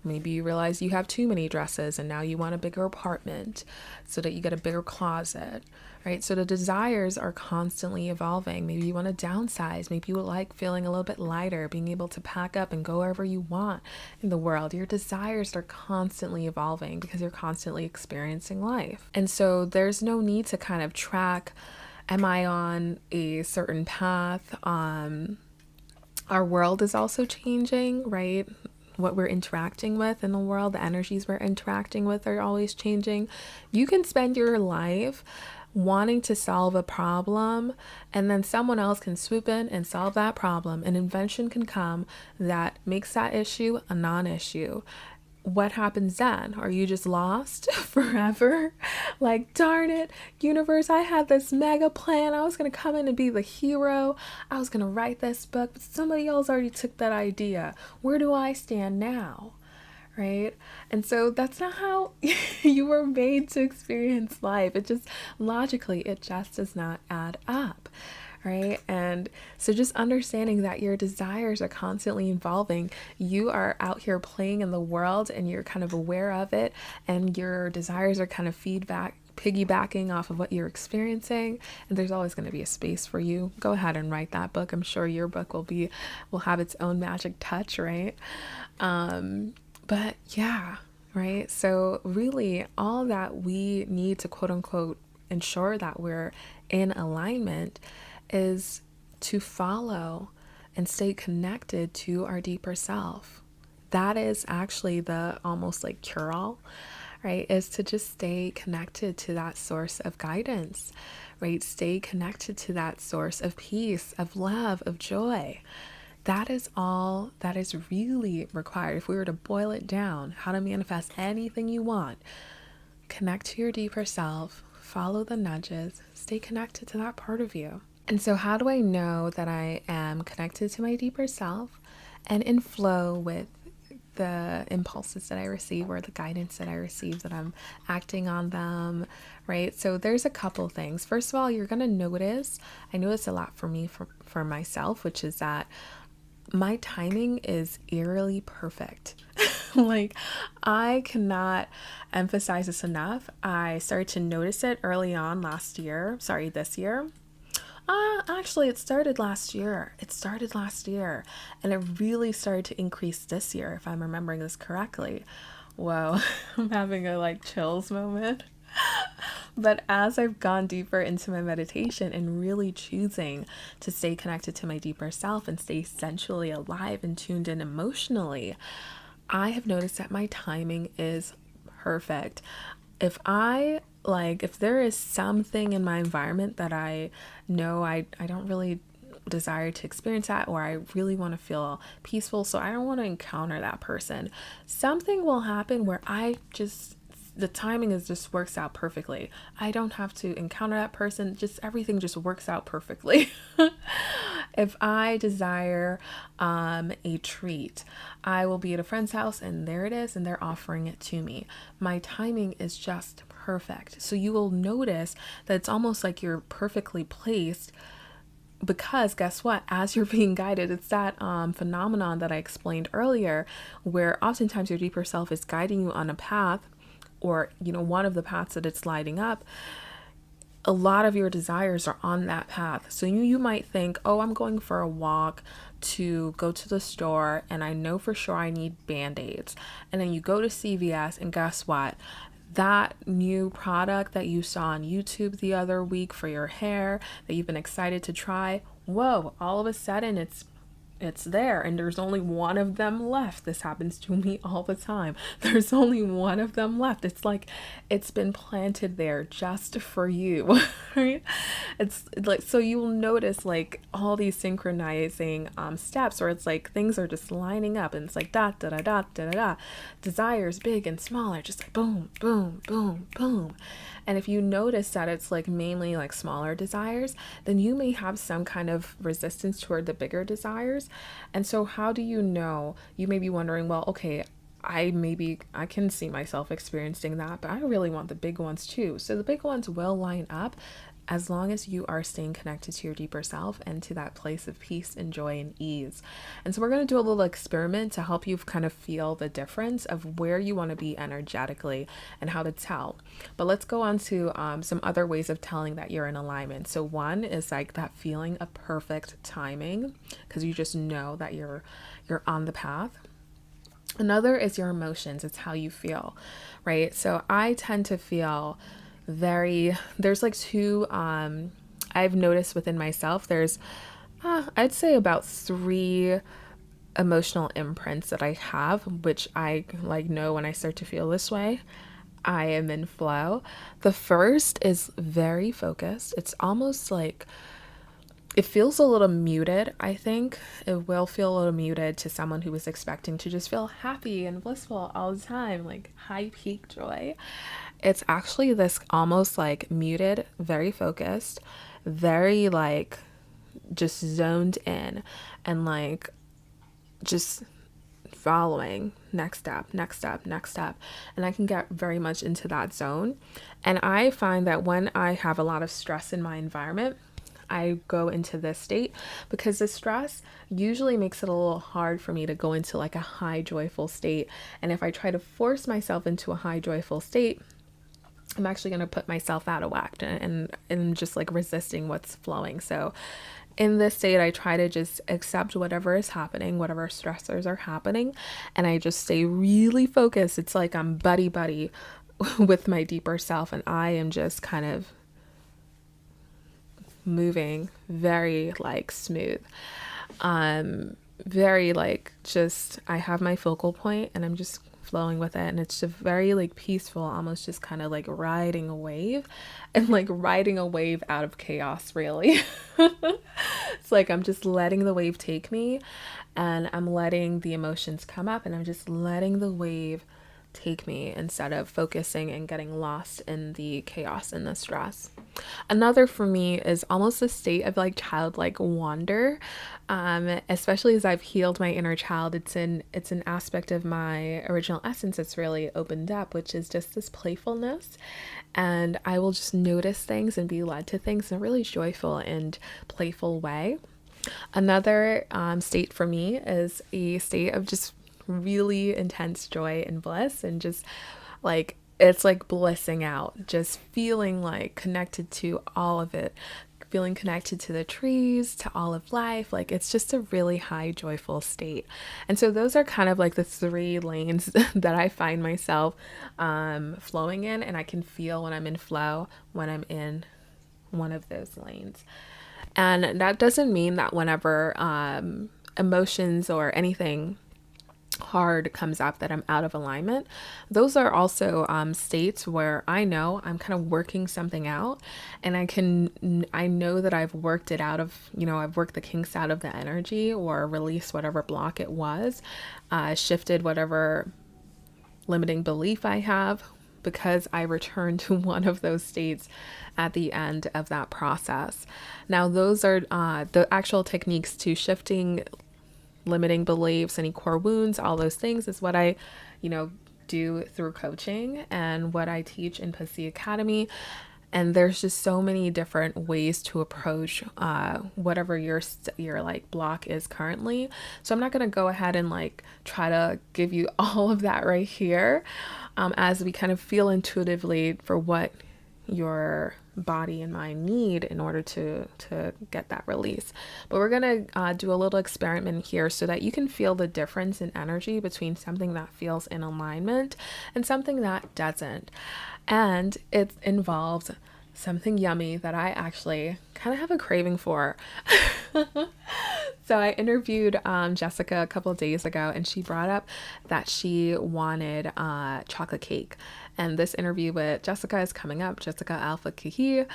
A: Maybe you realize you have too many dresses and now you want a bigger apartment so that you get a bigger closet, right? So the desires are constantly evolving. Maybe you want to downsize. Maybe you like feeling a little bit lighter, being able to pack up and go wherever you want in the world. Your desires are constantly evolving because you're constantly experiencing life. And so there's no need to kind of track, am I on a certain path? Our world is also changing, right? What we're interacting with in the world, the energies we're interacting with are always changing. You can spend your life wanting to solve a problem, and then someone else can swoop in and solve that problem. An invention can come that makes that issue a non-issue. What happens then? Are you just lost forever? Like, darn it, universe, I had this mega plan. I was going to come in and be the hero. I was going to write this book, but somebody else already took that idea. Where do I stand now? Right? And so that's not how you were made to experience life. It just logically, it just does not add up. Right? And so just understanding that your desires are constantly evolving. You are out here playing in the world and you're kind of aware of it, and your desires are kind of piggybacking off of what you're experiencing, and there's always going to be a space for you. Go ahead and write that book. I'm sure your book will have its own magic touch, right? But yeah, right? So really all that we need to quote unquote ensure that we're in alignment is to follow and stay connected to our deeper self. That is actually the almost like cure-all, right? Is to just stay connected to that source of guidance, right? Stay connected to that source of peace, of love, of joy. That is all that is really required. If we were to boil it down, how to manifest anything you want, connect to your deeper self, follow the nudges, stay connected to that part of you. And so how do I know that I am connected to my deeper self and in flow with the impulses that I receive or the guidance that I receive, that I'm acting on them, right? So there's a couple things. First of all, you're going to notice, I notice a lot for me, for myself, which is that my timing is eerily perfect. Like, I cannot emphasize this enough. I started to notice it early on this year. Actually, it started last year. And it really started to increase this year, if I'm remembering this correctly, Whoa, I'm having a like chills moment. But as I've gone deeper into my meditation and really choosing to stay connected to my deeper self and stay sensually alive and tuned in emotionally, I have noticed that my timing is perfect. If there is something in my environment that I know I don't really desire to experience that, or I really want to feel peaceful, so I don't want to encounter that person, something will happen where the timing is just works out perfectly. I don't have to encounter that person, just everything just works out perfectly. If I desire a treat, I will be at a friend's house and there it is, and they're offering it to me. My timing is just perfect. So you will notice that it's almost like you're perfectly placed, because guess what, as you're being guided, it's that phenomenon that I explained earlier, where oftentimes your deeper self is guiding you on a path, or one of the paths that it's lighting up. A lot of your desires are on that path. So you might think, oh, I'm going for a walk to go to the store and I know for sure I need band-aids. And then you go to CVS and guess what? That new product that you saw on YouTube the other week for your hair that you've been excited to try, whoa, all of a sudden it's there and there's only one of them left. This happens to me all the time. There's only one of them left. It's like it's been planted there just for you. Right? It's like, so you will notice like all these synchronizing steps, or it's like things are just lining up and it's like da da da da da da, desires big and small are just like boom boom boom boom. And if you notice that it's like mainly like smaller desires, then you may have some kind of resistance toward the bigger desires. And so how do you know? You may be wondering, well, okay, I can see myself experiencing that, but I really want the big ones too. So the big ones will line up as long as you are staying connected to your deeper self and to that place of peace and joy and ease. And so we're going to do a little experiment to help you kind of feel the difference of where you want to be energetically and how to tell. But let's go on to some other ways of telling that you're in alignment. So one is like that feeling of perfect timing, because you just know that you're on the path. Another is your emotions. It's how you feel, right? So I tend to feel there's like two, I've noticed within myself, there's, I'd say about three emotional imprints that I have, which I like know when I start to feel this way, I am in flow. The first is very focused. It's almost like, it feels a little muted, I think. It will feel a little muted to someone who is expecting to just feel happy and blissful all the time, like high peak joy. It's actually this almost like muted, very focused, very like just zoned in and like just following next step, next step, next step. And I can get very much into that zone. And I find that when I have a lot of stress in my environment, I go into this state because the stress usually makes it a little hard for me to go into like a high joyful state. And if I try to force myself into a high joyful state, I'm actually going to put myself out of whack and just like resisting what's flowing. So in this state, I try to just accept whatever is happening, whatever stressors are happening, and I just stay really focused. It's like I'm buddy buddy with my deeper self, and I am just kind of moving very like smooth, very like just I have my focal point and I'm just flowing with it, and it's just very like peaceful, almost just kind of like riding a wave, and like riding a wave out of chaos, really. It's like I'm just letting the wave take me, and I'm letting the emotions come up, and I'm just letting the wave take me instead of focusing and getting lost in the chaos and the stress. Another for me is almost a state of like childlike wonder, especially as I've healed my inner child. It's an aspect of my original essence that's really opened up, which is just this playfulness, and I will just notice things and be led to things in a really joyful and playful way. Another state for me is a state of just really intense joy and bliss, and just like it's like blissing out, just feeling like connected to all of it, feeling connected to the trees, to all of life. Like it's just a really high, joyful state. And so those are kind of like the three lanes that I find myself flowing in. And I can feel when I'm in flow, when I'm in one of those lanes. And that doesn't mean that whenever emotions or anything hard comes up that I'm out of alignment. Those are also states where I know I'm kind of working something out, and I know that I've worked it out of, I've worked the kinks out of the energy or released whatever block it was, shifted whatever limiting belief I have, because I return to one of those states at the end of that process. Now, those are the actual techniques to shifting limiting beliefs, any core wounds, all those things is what I, do through coaching and what I teach in Pussy Academy. And there's just so many different ways to approach whatever your like block is currently. So I'm not going to go ahead and like try to give you all of that right here, as we kind of feel intuitively for what your body and mind need in order to get that release. But we're going to do a little experiment here so that you can feel the difference in energy between something that feels in alignment and something that doesn't. And it involves something yummy that I actually kind of have a craving for. So I interviewed Jessica a couple of days ago, and she brought up that she wanted chocolate cake. And this interview with Jessica is coming up, Jessica Alpha Kahi.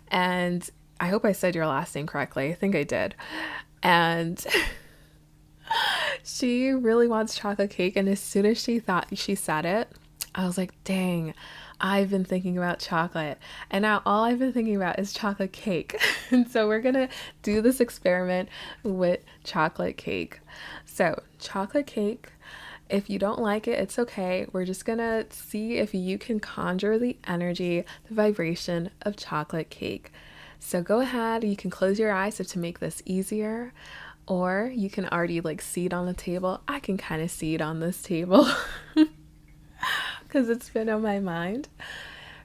A: And I hope I said your last name correctly. I think I did. And she really wants chocolate cake. And as soon as she said it, I was like, dang, I've been thinking about chocolate, and now all I've been thinking about is chocolate cake. And so we're gonna do this experiment with chocolate cake. So chocolate cake, if you don't like it, it's okay. We're just gonna see if you can conjure the energy, the vibration of chocolate cake. So go ahead, you can close your eyes to make this easier, or you can already like see it on the table. I can kind of see it on this table. Because it's been on my mind,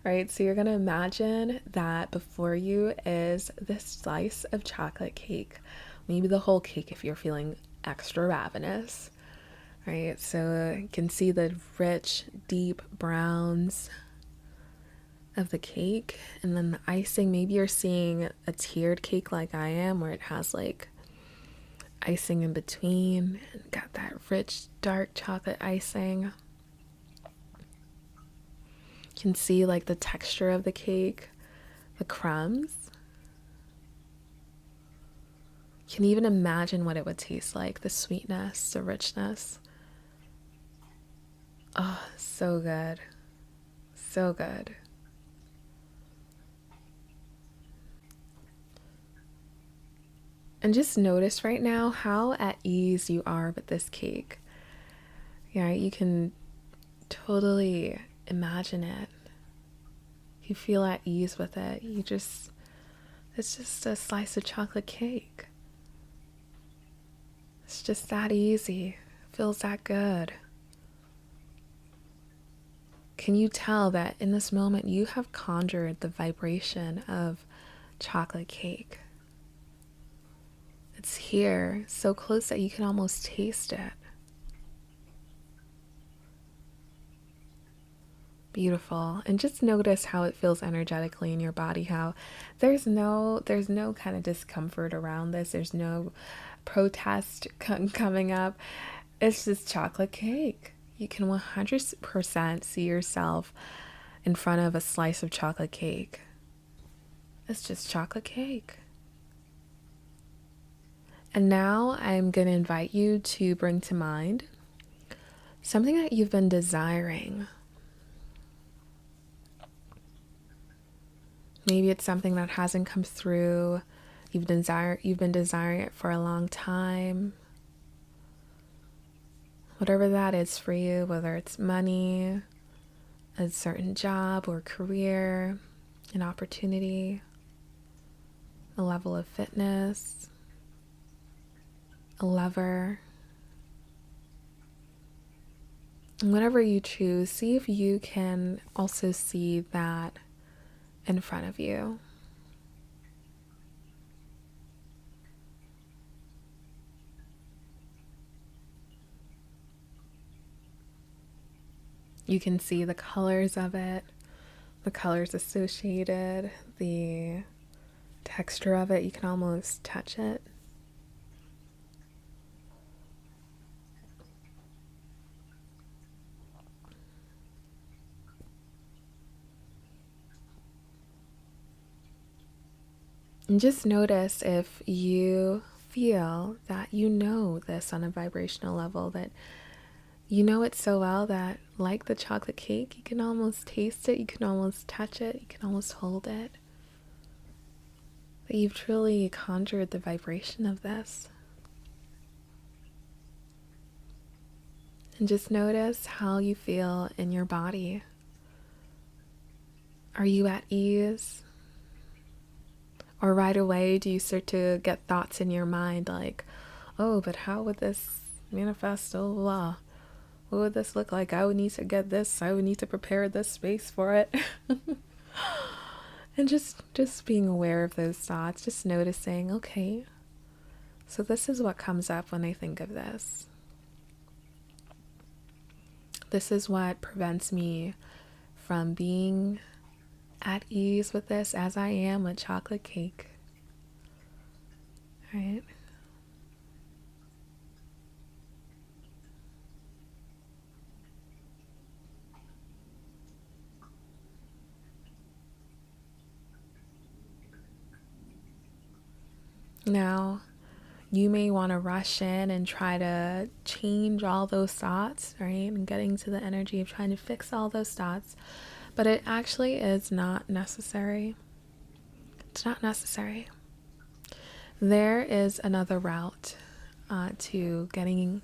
A: right? So you're going to imagine that before you is this slice of chocolate cake, maybe the whole cake if you're feeling extra ravenous, right? So you can see the rich, deep browns of the cake, and then the icing. Maybe you're seeing a tiered cake like I am, where it has like icing in between and got that rich, dark chocolate icing. Can see like the texture of the cake, the crumbs. Can even imagine what it would taste like, the sweetness, the richness. Oh, so good. So good. And just notice right now how at ease you are with this cake. Yeah, you can totally imagine it. You feel at ease with it. It's just a slice of chocolate cake. It's just that easy. It feels that good. Can you tell that in this moment you have conjured the vibration of chocolate cake? It's here, so close that you can almost taste it. Beautiful. And just notice how it feels energetically in your body, how there's no kind of discomfort around this. There's no protest coming up. It's just chocolate cake. You can 100% see yourself in front of a slice of chocolate cake. It's just chocolate cake. And now I'm going to invite you to bring to mind something that you've been desiring. Maybe it's something that hasn't come through. You've been desiring it for a long time. Whatever that is for you, whether it's money, a certain job or career, an opportunity, a level of fitness, a lover. Whatever you choose, see if you can also see that in front of you. You can see the colors of it, the colors associated, the texture of it. You can almost touch it. And just notice if you feel that you know this on a vibrational level, that you know it so well that, like the chocolate cake, you can almost taste it, you can almost touch it, you can almost hold it. That you've truly conjured the vibration of this. And just notice how you feel in your body. Are you at ease? Or right away, do you start to get thoughts in your mind like, oh, but how would this manifest? Oh, blah. What would this look like? I would need to get this. I would need to prepare this space for it. And just being aware of those thoughts, just noticing, okay, so this is what comes up when I think of this. This is what prevents me from being at ease with this as I am with chocolate cake. All right. Now, you may want to rush in and try to change all those thoughts, right? And getting to the energy of trying to fix all those thoughts. But it actually is not necessary. It's not necessary. There is another route to getting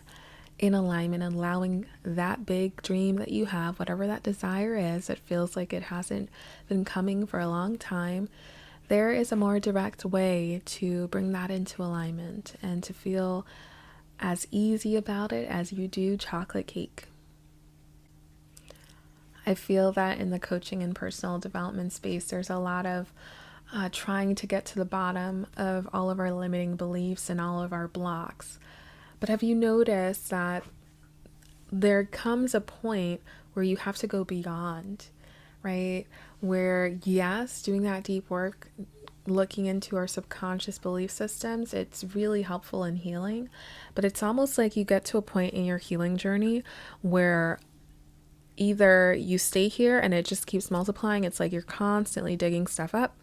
A: in alignment and allowing that big dream that you have, whatever that desire is, it feels like it hasn't been coming for a long time. There is a more direct way to bring that into alignment and to feel as easy about it as you do chocolate cake. I feel that in the coaching and personal development space, there's a lot of trying to get to the bottom of all of our limiting beliefs and all of our blocks. But have you noticed that there comes a point where you have to go beyond, right? Where, yes, doing that deep work, looking into our subconscious belief systems, it's really helpful in healing. But it's almost like you get to a point in your healing journey where either you stay here and it just keeps multiplying, it's like you're constantly digging stuff up.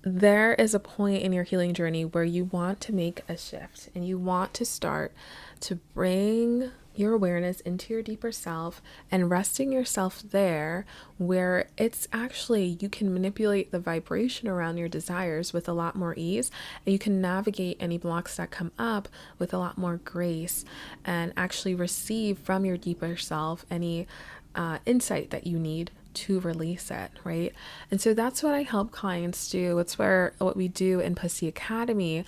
A: There is a point in your healing journey where you want to make a shift and you want to start to bring your awareness into your deeper self and resting yourself there, where it's actually, you can manipulate the vibration around your desires with a lot more ease, and you can navigate any blocks that come up with a lot more grace and actually receive from your deeper self any insight that you need to release it, right? And so that's what I help clients do. It's what we do in Pussy Academy,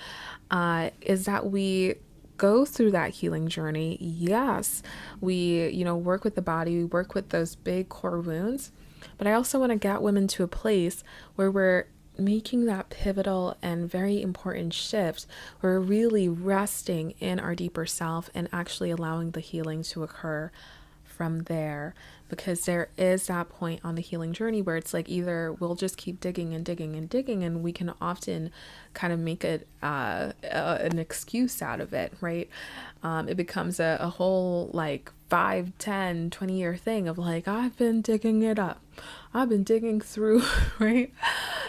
A: is that we go through that healing journey. Yes, we, work with the body, we work with those big core wounds, but I also want to get women to a place where we're making that pivotal and very important shift. We're really resting in our deeper self and actually allowing the healing to occur from there, because there is that point on the healing journey where it's like either we'll just keep digging and digging and digging, and we can often kind of make it an excuse out of it, right? It becomes a whole like 5, 10, 20-year thing of like, I've been digging it up, I've been digging through right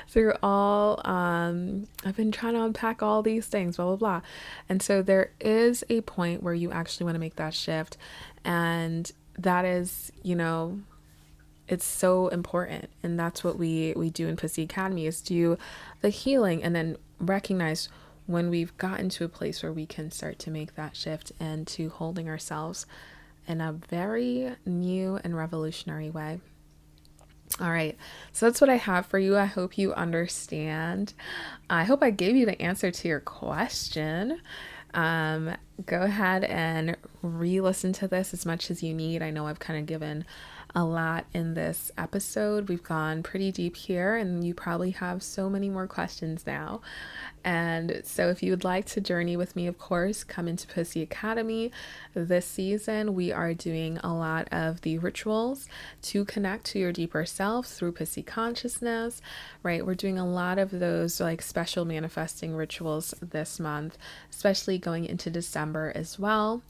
A: through all I've been trying to unpack all these things, blah blah blah. And so there is a point where you actually want to make that shift, and that is, it's so important. And that's what we do in Pussy Academy, is do the healing and then recognize when we've gotten to a place where we can start to make that shift and to holding ourselves in a very new and revolutionary way. All right, so that's what I have for you. I hope you understand. I hope I gave you the answer to your question. go ahead and re-listen to this as much as you need. I know I've kind of given a lot in this episode. We've gone pretty deep here, and you probably have so many more questions now. And so if you would like to journey with me, of course, come into Pussy Academy. This season, we are doing a lot of the rituals to connect to your deeper self through Pussy consciousness, right? We're doing a lot of those like special manifesting rituals this month, especially going into December as well,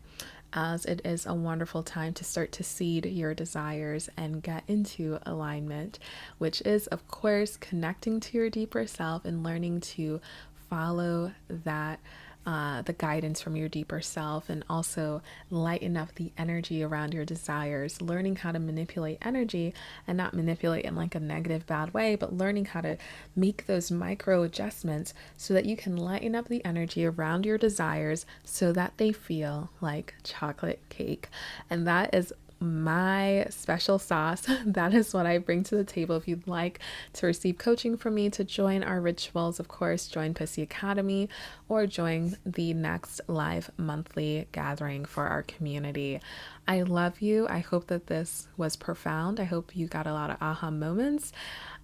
A: as it is a wonderful time to start to seed your desires and get into alignment, which is, of course, connecting to your deeper self and learning to follow that. The guidance from your deeper self, and also lighten up the energy around your desires, learning how to manipulate energy and not manipulate in like a negative, bad way, but learning how to make those micro adjustments so that you can lighten up the energy around your desires so that they feel like chocolate cake. And that is my special sauce. That is what I bring to the table. If you'd like to receive coaching from me, to join our rituals, of course, join Pussy Academy or join the next live monthly gathering for our community. I love you. I hope that this was profound. I hope you got a lot of aha moments.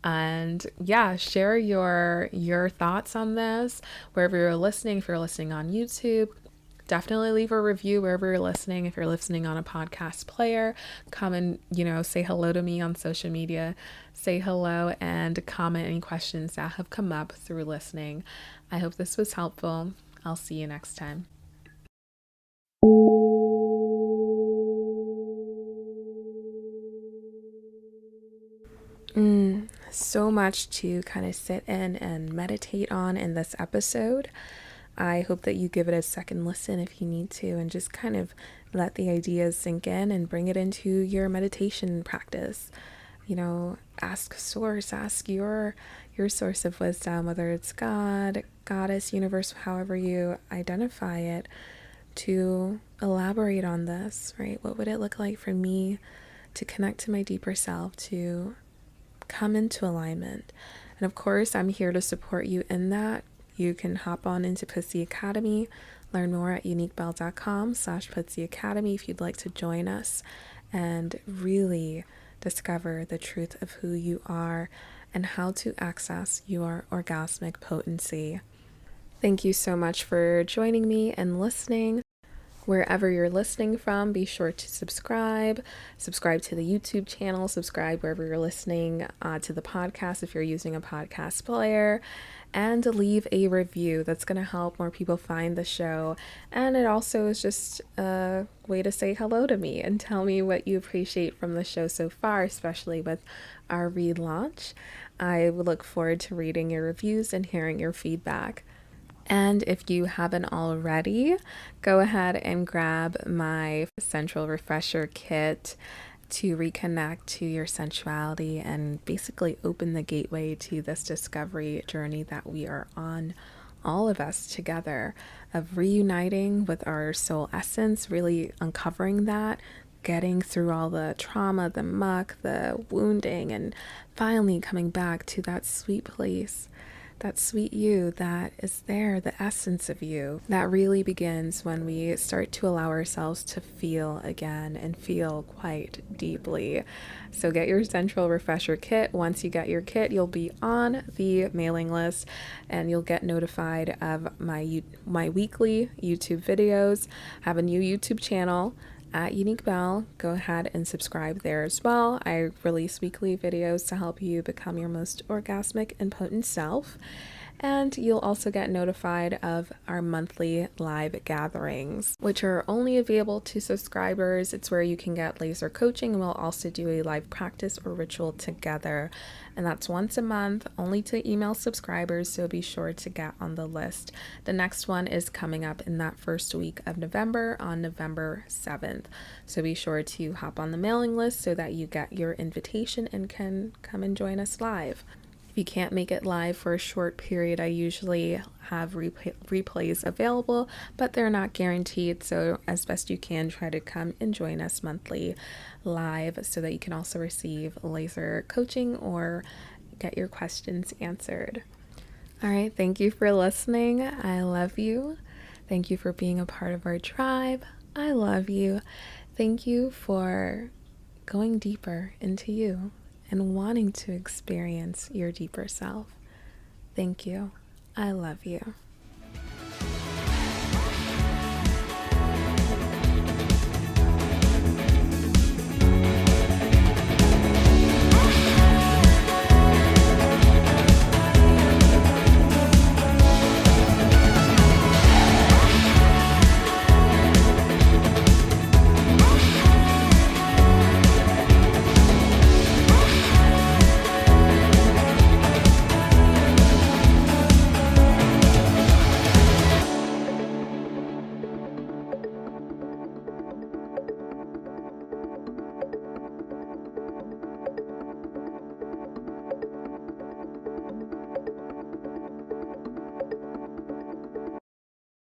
A: And yeah, share your thoughts on this wherever you're listening. If you're listening on YouTube, definitely leave a review wherever you're listening. If you're listening on a podcast player, come and, say hello to me on social media. Say hello and comment any questions that have come up through listening. I hope this was helpful. I'll see you next time. So much to kind of sit in and meditate on in this episode. I hope that you give it a second listen if you need to, and just kind of let the ideas sink in and bring it into your meditation practice. Ask source, ask your source of wisdom, whether it's God, goddess, universe, however you identify it, to elaborate on this, right? What would it look like for me to connect to my deeper self, to come into alignment? And of course, I'm here to support you in that. You can hop on into Pussy Academy, learn more at uniquebelle.com/Pussy Academy if you'd like to join us and really discover the truth of who you are and how to access your orgasmic potency. Thank you so much for joining me and listening. Wherever you're listening from, be sure to subscribe to the YouTube channel, subscribe wherever you're listening to the podcast if you're using a podcast player, and leave a review. That's going to help more people find the show. And it also is just a way to say hello to me and tell me what you appreciate from the show so far, especially with our relaunch. I would look forward to reading your reviews and hearing your feedback. And if you haven't already, go ahead and grab my Sensual Refresher Kit to reconnect to your sensuality and basically open the gateway to this discovery journey that we are on, all of us together, of reuniting with our soul essence, really uncovering that, getting through all the trauma, the muck, the wounding, and finally coming back to that sweet place, that sweet you that is there, the essence of you. That really begins when we start to allow ourselves to feel again, and feel quite deeply. So get your Sensual Refresher Kit. Once you get your kit, you'll be on the mailing list and you'll get notified of my weekly YouTube videos. I have a new YouTube channel at Unique Belle. Go ahead and subscribe there as well. I release weekly videos to help you become your most orgasmic and potent self. And you'll also get notified of our monthly live gatherings, which are only available to subscribers. It's where you can get laser coaching, and we'll also do a live practice or ritual together. And that's once a month, only to email subscribers, so be sure to get on the list. The next one is coming up in that first week of November, on November 7th. So be sure to hop on the mailing list so that you get your invitation and can come and join us live. If you can't make it live for a short period, I usually have replays available, but they're not guaranteed. So as best you can, try to come and join us monthly live so that you can also receive laser coaching or get your questions answered. All right. Thank you for listening. I love you. Thank you for being a part of our tribe. I love you. Thank you for going deeper into you and wanting to experience your deeper self. Thank you. I love you.